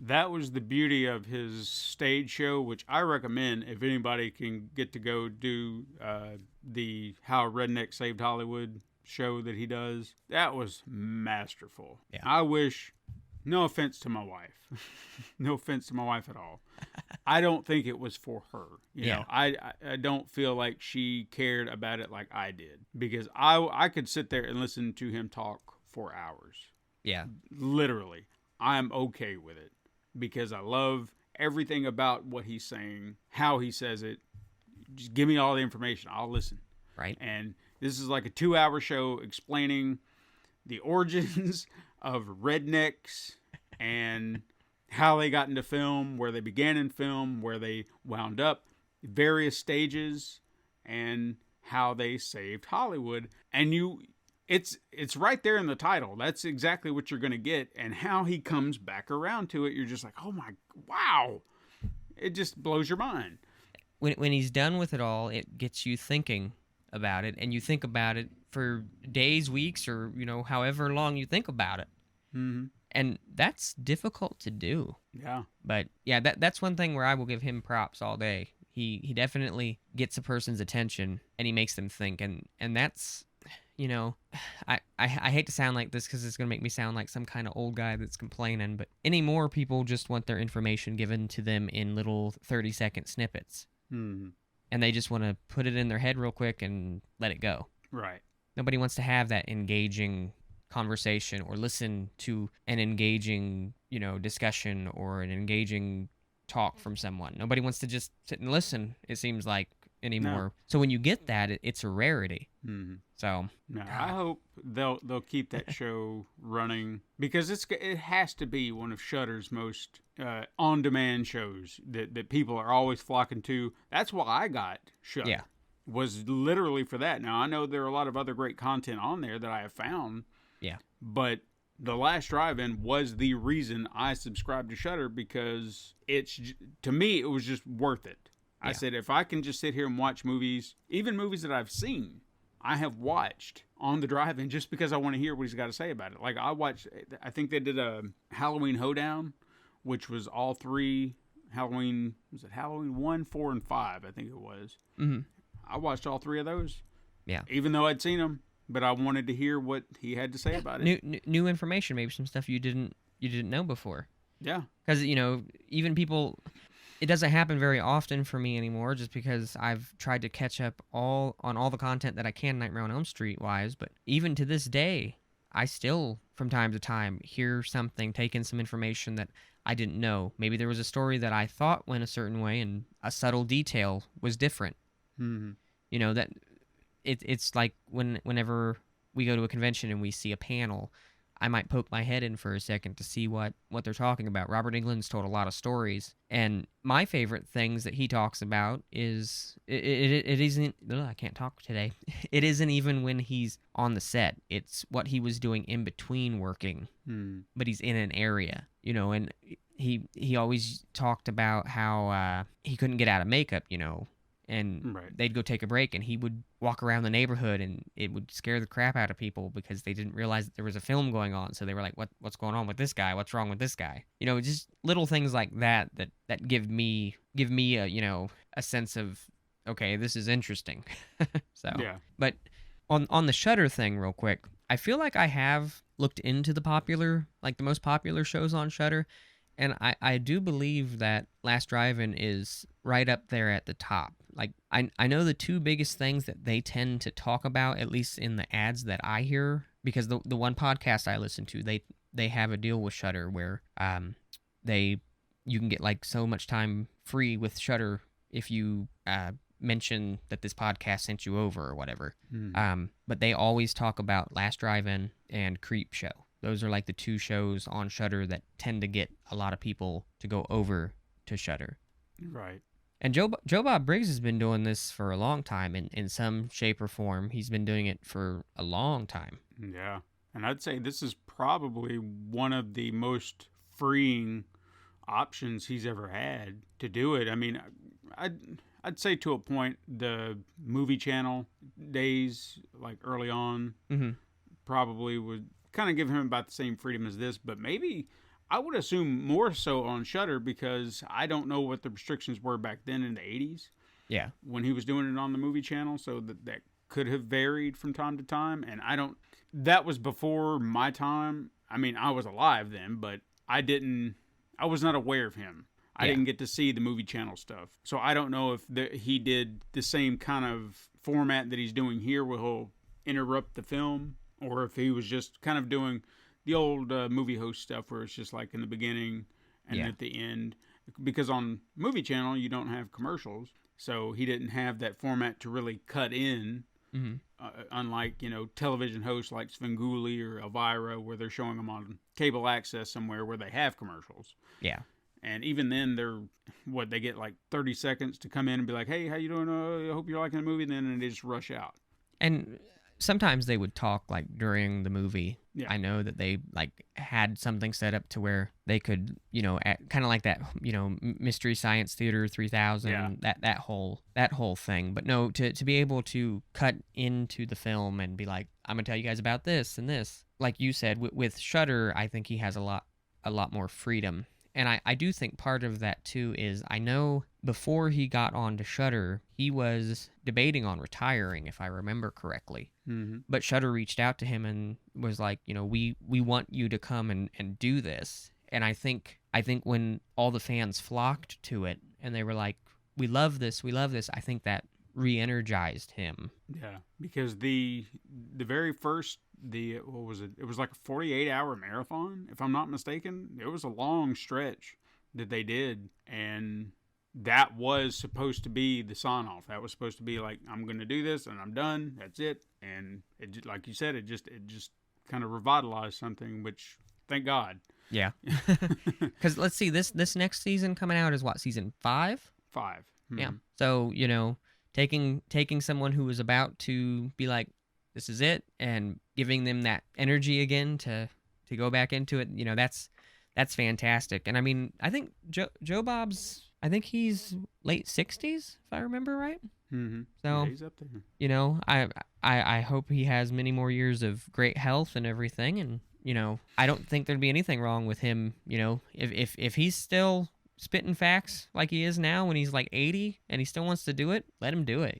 [SPEAKER 4] That was the beauty of his stage show, which I recommend if anybody can get to go do the How Redneck Saved Hollywood show that he does. That was masterful.
[SPEAKER 3] Yeah.
[SPEAKER 4] I wish, no offense to my wife, no offense to my wife at all, I don't think it was for her. You know, I don't feel like she cared about it like I did, because I could sit there and listen to him talk for hours.
[SPEAKER 3] Yeah.
[SPEAKER 4] Literally. I'm okay with it because I love everything about what he's saying, how he says it. Just give me all the information. I'll listen.
[SPEAKER 3] Right.
[SPEAKER 4] And this is like a 2-hour show explaining the origins of rednecks and how they got into film, where they began in film, where they wound up, various stages, and how they saved Hollywood. And it's right there in the title. That's exactly what you're going to get. And how he comes back around to it, you're just like, oh my, wow. It just blows your mind.
[SPEAKER 3] When he's done with it all, it gets you thinking about it, and you think about it for days, weeks, or however long you think about it.
[SPEAKER 4] Mm-hmm.
[SPEAKER 3] And that's difficult to do.
[SPEAKER 4] Yeah.
[SPEAKER 3] But yeah, that's one thing where I will give him props all day. He definitely gets a person's attention, and he makes them think, and that's, I hate to sound like this because it's gonna make me sound like some kind of old guy that's complaining, but anymore people just want their information given to them in little 30-second snippets.
[SPEAKER 4] Mm-hmm.
[SPEAKER 3] And they just want to put it in their head real quick and let it go.
[SPEAKER 4] Right.
[SPEAKER 3] Nobody wants to have that engaging conversation or listen to an engaging, discussion or an engaging talk from someone. Nobody wants to just sit and listen, it seems like, anymore.
[SPEAKER 4] No.
[SPEAKER 3] So when you get that, it's a rarity.
[SPEAKER 4] Mm-hmm.
[SPEAKER 3] So
[SPEAKER 4] no, I hope they'll keep that show running, because it has to be one of Shudder's most on-demand shows that people are always flocking to. That's why I got Shudder.
[SPEAKER 3] Yeah.
[SPEAKER 4] Was literally for that. Now, I know there are a lot of other great content on there that I have found.
[SPEAKER 3] Yeah.
[SPEAKER 4] But The Last Drive-In was the reason I subscribed to Shudder, because to me, it was just worth it. I said, if I can just sit here and watch movies, even movies that I've seen, I have watched on the drive-in just because I want to hear what he's got to say about it. Like, I think they did a Halloween Hoedown, which was all three Halloween 1, 4, and 5, I think it was.
[SPEAKER 3] Mm-hmm.
[SPEAKER 4] I watched all three of those.
[SPEAKER 3] Yeah.
[SPEAKER 4] Even though I'd seen them, but I wanted to hear what he had to say about it.
[SPEAKER 3] New information, maybe some stuff you didn't know before.
[SPEAKER 4] Yeah.
[SPEAKER 3] Because, even people, it doesn't happen very often for me anymore, just because I've tried to catch up on all the content that I can Nightmare on Elm Street wise. But even to this day, I still, from time to time, hear something, take in some information that I didn't know. Maybe there was a story that I thought went a certain way, and a subtle detail was different.
[SPEAKER 4] Mm-hmm.
[SPEAKER 3] That it's like whenever we go to a convention and we see a panel, I might poke my head in for a second to see what they're talking about. Robert Englund's told a lot of stories, and my favorite things that he talks about is it isn't. I can't talk today. It isn't even when he's on the set. It's what he was doing in between working, but he's in an area, and he always talked about how he couldn't get out of makeup, and they'd go take a break, and he would walk around the neighborhood, and it would scare the crap out of people because they didn't realize that there was a film going on. So they were like, what's going on with this guy? What's wrong with this guy? Just little things like that give me a sense of, okay, this is interesting. So yeah. But on the Shudder thing real quick, I feel like I have looked into the most popular shows on Shudder, and I do believe that Last Drive-In is right up there at the top. Like, I know the two biggest things that they tend to talk about, at least in the ads that I hear, because the one podcast I listen to, they have a deal with Shudder where you can get like so much time free with Shudder if you mention that this podcast sent you over or whatever. But they always talk about Last Drive-In and Creep Show. Those are like the two shows on Shudder that tend to get a lot of people to go over to Shudder.
[SPEAKER 4] Right.
[SPEAKER 3] And Joe Bob Briggs has been doing this for a long time in some shape or form. He's been doing it for a long time.
[SPEAKER 4] Yeah. And I'd say this is probably one of the most freeing options he's ever had to do it. I mean, I'd say to a point, the movie channel days, like early on, probably would kind of give him about the same freedom as this, but maybe I would assume more so on Shudder, because I don't know what the restrictions were back then in the 80s.
[SPEAKER 3] Yeah.
[SPEAKER 4] When he was doing it on the movie channel, so that could have varied from time to time, and that was before my time. I mean, I was alive then, but I was not aware of him. I didn't get to see the movie channel stuff. So I don't know if he did the same kind of format that he's doing here, where he'll interrupt the film, or if he was just kind of doing the old movie host stuff, where it's just like in the beginning and at the end. Because on movie channel, you don't have commercials. So he didn't have that format to really cut in. Unlike, television hosts like Svengoolie or Elvira, where they're showing them on cable access somewhere where they have commercials.
[SPEAKER 3] Yeah.
[SPEAKER 4] And even then, they get like 30 seconds to come in and be like, hey, how you doing? I hope you're liking the movie. And then they just rush out.
[SPEAKER 3] And sometimes they would talk like during the movie.
[SPEAKER 4] Yeah.
[SPEAKER 3] I know that they like had something set up to where they could, kind of like that, Mystery Science Theater 3000, that whole thing. But no, to be able to cut into the film and be like, I'm gonna tell you guys about this and this. Like you said, with Shudder, I think he has a lot more freedom. And I do think part of that too is, I know before he got on to Shudder, he was debating on retiring, if I remember correctly. But Shudder reached out to him and was like, we want you to come and do this. And I think when all the fans flocked to it and they were like, we love this, I think that re-energized him.
[SPEAKER 4] Yeah, because the very first, what was it? It was like a 48-hour marathon, if I'm not mistaken. It was a long stretch that they did, and that was supposed to be the sign-off. That was supposed to be like, I'm going to do this, and I'm done. That's it. And it, like you said, it just kind of revitalized something, which, thank God.
[SPEAKER 3] Yeah. Because let's see, this next season coming out is what, season 5?
[SPEAKER 4] 5.
[SPEAKER 3] Yeah. So, taking someone who was about to be like, this is it, and giving them that energy again to go back into it, that's fantastic. And I mean, I think Joe Bob's, I think he's late 60s, if I remember right.
[SPEAKER 4] So
[SPEAKER 3] yeah,
[SPEAKER 4] he's up there.
[SPEAKER 3] I hope he has many more years of great health and everything. And I don't think there'd be anything wrong with him. If he's still spitting facts like he is now when he's like 80 and he still wants to do it, let him do it.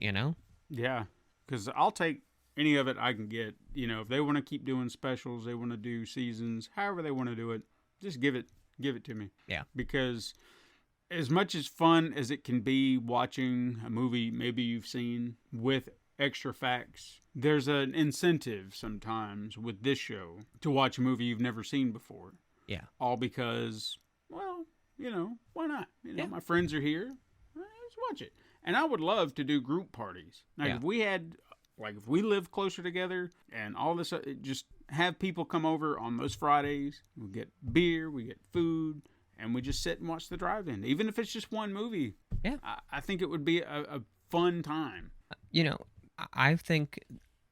[SPEAKER 4] Yeah, because I'll take any of it I can get. If they want to keep doing specials, they want to do seasons, however they want to do it, just give it to me.
[SPEAKER 3] Yeah.
[SPEAKER 4] Because as much as fun as it can be watching a movie maybe you've seen with extra facts, there's an incentive sometimes with this show to watch a movie you've never seen before.
[SPEAKER 3] Yeah.
[SPEAKER 4] All because, well, why not? My friends are here. Let's watch it. And I would love to do group parties. Like if we live closer together and all this, just have people come over on those Fridays. We get beer, we get food, and we just sit and watch the drive-in. Even if it's just one movie.
[SPEAKER 3] Yeah.
[SPEAKER 4] I think it would be a fun time.
[SPEAKER 3] I think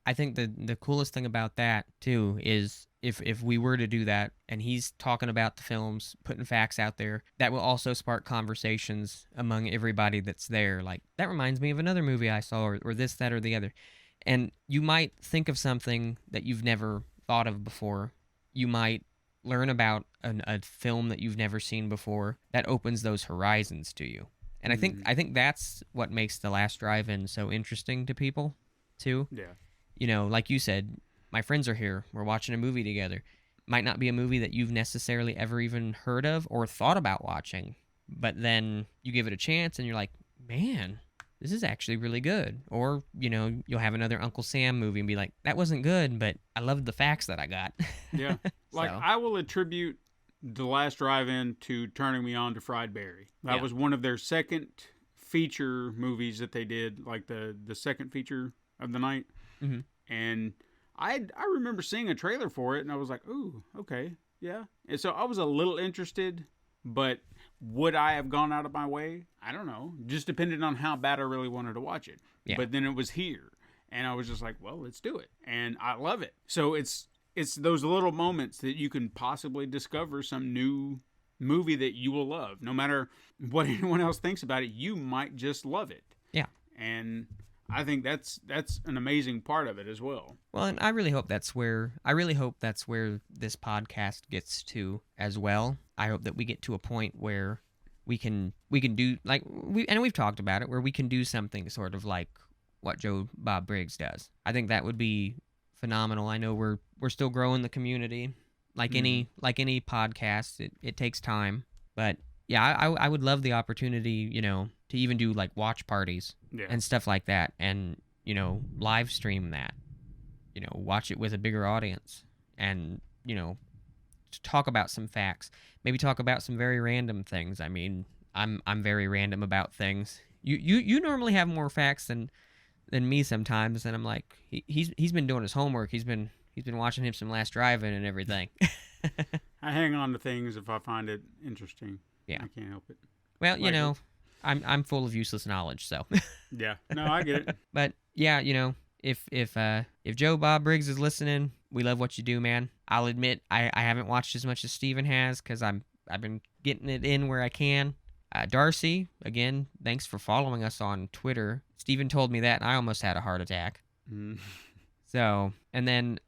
[SPEAKER 3] the coolest thing about that too is if we were to do that and he's talking about the films, putting facts out there, that will also spark conversations among everybody that's there. Like, that reminds me of another movie I saw, or this, that, or the other. And you might think of something that you've never thought of before. You might learn about a film that you've never seen before. That opens those horizons to you. And I think that's what makes The Last Drive-In so interesting to people, too.
[SPEAKER 4] Yeah.
[SPEAKER 3] Like you said, my friends are here. We're watching a movie together. Might not be a movie that you've necessarily ever even heard of or thought about watching. But then you give it a chance and you're like, man, this is actually really good. Or, you'll have another Uncle Sam movie and be like, that wasn't good, but I loved the facts that I got.
[SPEAKER 4] Yeah. Like, I will attribute The Last Drive-In to turning me on to Fried Berry. That was one of their second feature movies that they did, like the second feature of the night. And I remember seeing a trailer for it, and I was like, ooh, okay, yeah. And so I was a little interested, but would I have gone out of my way? I don't know. Just depended on how bad I really wanted to watch it. Yeah. But then it was here, and I was just like, well, let's do it. And I love it. So it's it's those little moments that you can possibly discover some new movie that you will love. No matter what anyone else thinks about it, you might just love it.
[SPEAKER 3] Yeah.
[SPEAKER 4] And I think that's an amazing part of it as well.
[SPEAKER 3] Well, and I really hope that's where this podcast gets to as well. I hope that we get to a point where we can do like we've talked about it, where we can do something sort of like what Joe Bob Briggs does. I think that would be phenomenal. I know we're still growing the community. Like any podcast, it takes time. But yeah, I would love the opportunity, to even do like watch parties and stuff like that, and live stream that, watch it with a bigger audience, and talk about some facts, maybe talk about some very random things. I mean, I'm very random about things. You normally have more facts than me sometimes, and I'm like, he's been doing his homework. He's been watching him some Last Drive-In and everything.
[SPEAKER 4] I hang on to things if I find it interesting.
[SPEAKER 3] Yeah,
[SPEAKER 4] I can't help it.
[SPEAKER 3] Well, I'm full of useless knowledge, so.
[SPEAKER 4] Yeah, no, I get it.
[SPEAKER 3] But yeah, if Joe Bob Briggs is listening, we love what you do, man. I'll admit I haven't watched as much as Steven has because I've been getting it in where I can. Darcy, again, thanks for following us on Twitter. Steven told me that, and I almost had a heart attack. So, and then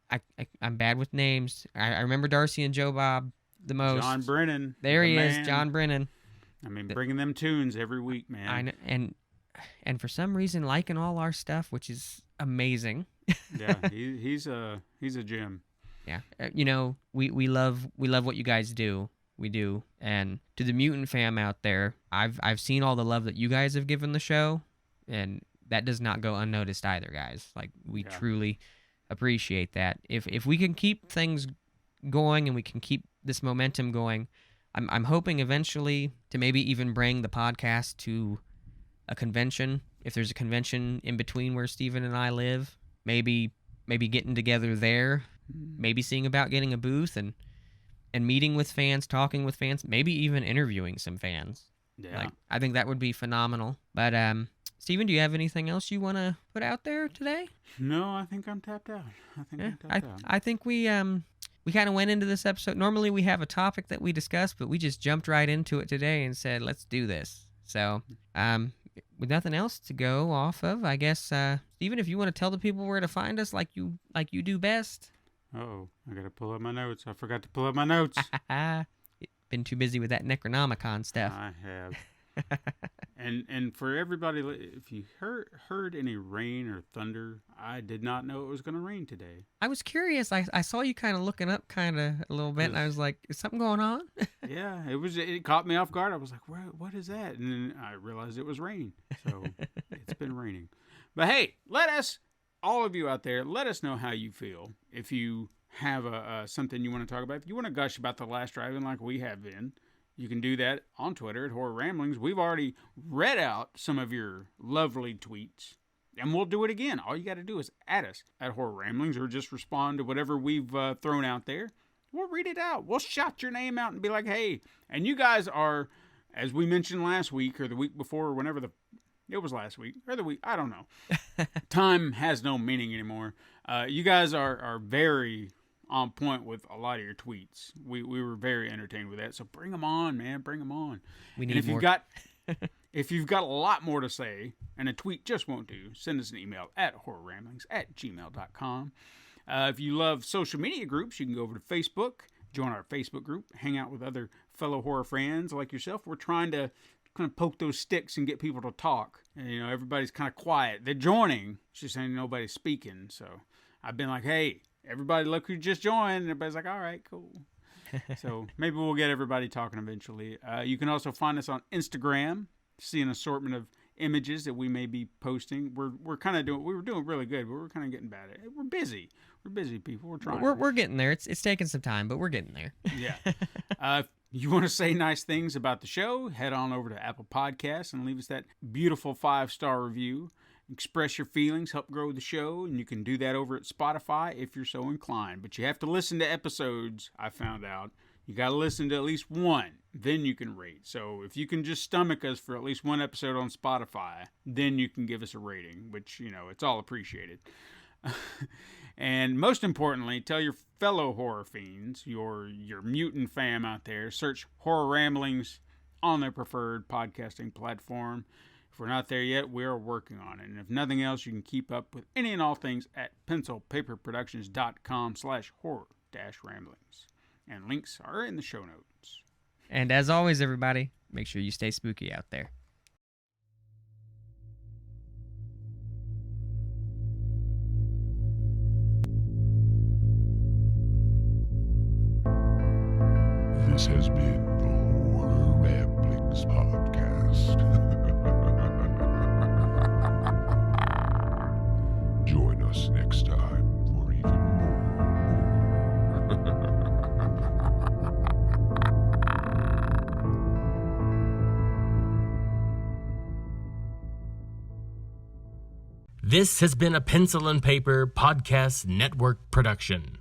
[SPEAKER 3] I'm bad with names. I remember Darcy and Joe Bob the most.
[SPEAKER 4] John Brennan.
[SPEAKER 3] There he is, John Brennan.
[SPEAKER 4] I mean, bringing them tunes every week, man.
[SPEAKER 3] I know, and for some reason liking all our stuff, which is amazing.
[SPEAKER 4] Yeah, he's a gem.
[SPEAKER 3] Yeah, we love what you guys do. We do. And to the Mutant fam out there, I've seen all the love that you guys have given the show, and that does not go unnoticed either, guys. Like, we truly appreciate that. If we can keep things going and we can keep this momentum going, I'm hoping eventually to maybe even bring the podcast to a convention. If there's a convention in between where Steven and I live, maybe getting together there, maybe seeing about getting a booth and meeting with fans, talking with fans, maybe even interviewing some fans.
[SPEAKER 4] Yeah.
[SPEAKER 3] Like, I think that would be phenomenal. But Steven, do you have anything else you want to put out there today?
[SPEAKER 4] No, I think I'm tapped out.
[SPEAKER 3] I think we kind of went into this episode. Normally we have a topic that we discuss, but we just jumped right into it today and said, let's do this. So, with nothing else to go off of, I guess, Steven, if you want to tell the people where to find us like you do best.
[SPEAKER 4] Oh, I got to pull up my notes. I forgot to pull up my notes.
[SPEAKER 3] Been too busy with that Necronomicon stuff.
[SPEAKER 4] I have. And for everybody, if you heard any rain or thunder, I did not know it was going to rain today.
[SPEAKER 3] I was curious. I saw you kind of looking up a little bit, and I was like, is something going on?
[SPEAKER 4] Yeah, it caught me off guard. I was like, what is that? And then I realized it was rain. So it's been raining. But hey, all of you out there, let us know how you feel. If you have something you want to talk about, if you want to gush about the Last Drive-In like we have been, you can do that on Twitter at Horror Ramblings. We've already read out some of your lovely tweets, and we'll do it again. All you got to do is add us at Horror Ramblings or just respond to whatever we've thrown out there. We'll read it out. We'll shout your name out and be like, hey. And you guys are, as we mentioned last week or the week before or whenever it was last week or the week, I don't know. Time has no meaning anymore. You guys are very on point with a lot of your tweets. We were very entertained with that. So bring them on, man. Bring them on.
[SPEAKER 3] We need more.
[SPEAKER 4] If you've got a lot more to say and a tweet just won't do, send us an email at horrorramblings@gmail.com. If you love social media groups, you can go over to Facebook, join our Facebook group, hang out with other fellow horror fans like yourself. We're trying to kind of poke those sticks and get people to talk. And, everybody's kind of quiet. They're joining. It's just ain't nobody speaking. So I've been like, hey, everybody, look who just joined. And everybody's like, all right, cool. So maybe we'll get everybody talking eventually. You can also find us on Instagram, see an assortment of images that we may be posting. We were doing really good, but we're kind of getting bad at it. We're busy people. We're trying.
[SPEAKER 3] We're getting there. It's taking some time, but we're getting there.
[SPEAKER 4] Yeah. If you want to say nice things about the show, head on over to Apple Podcasts and leave us that beautiful 5-star review. Express your feelings, help grow the show, and you can do that over at Spotify if you're so inclined. But you have to listen to episodes, I found out. You got to listen to at least one, then you can rate. So if you can just stomach us for at least one episode on Spotify, then you can give us a rating, which, it's all appreciated. And most importantly, tell your fellow horror fiends, your mutant fam out there, search Horror Ramblings on their preferred podcasting platform. If we're not there yet, we are working on it. And if nothing else, you can keep up with any and all things at pencilpaperproductions.com/horror-ramblings. And links are in the show notes.
[SPEAKER 3] And as always, everybody, make sure you stay spooky out there.
[SPEAKER 2] This has been the Horror Ramblings podcast. Join us next time for even
[SPEAKER 1] This has been a Pencil and Paper Podcast Network production.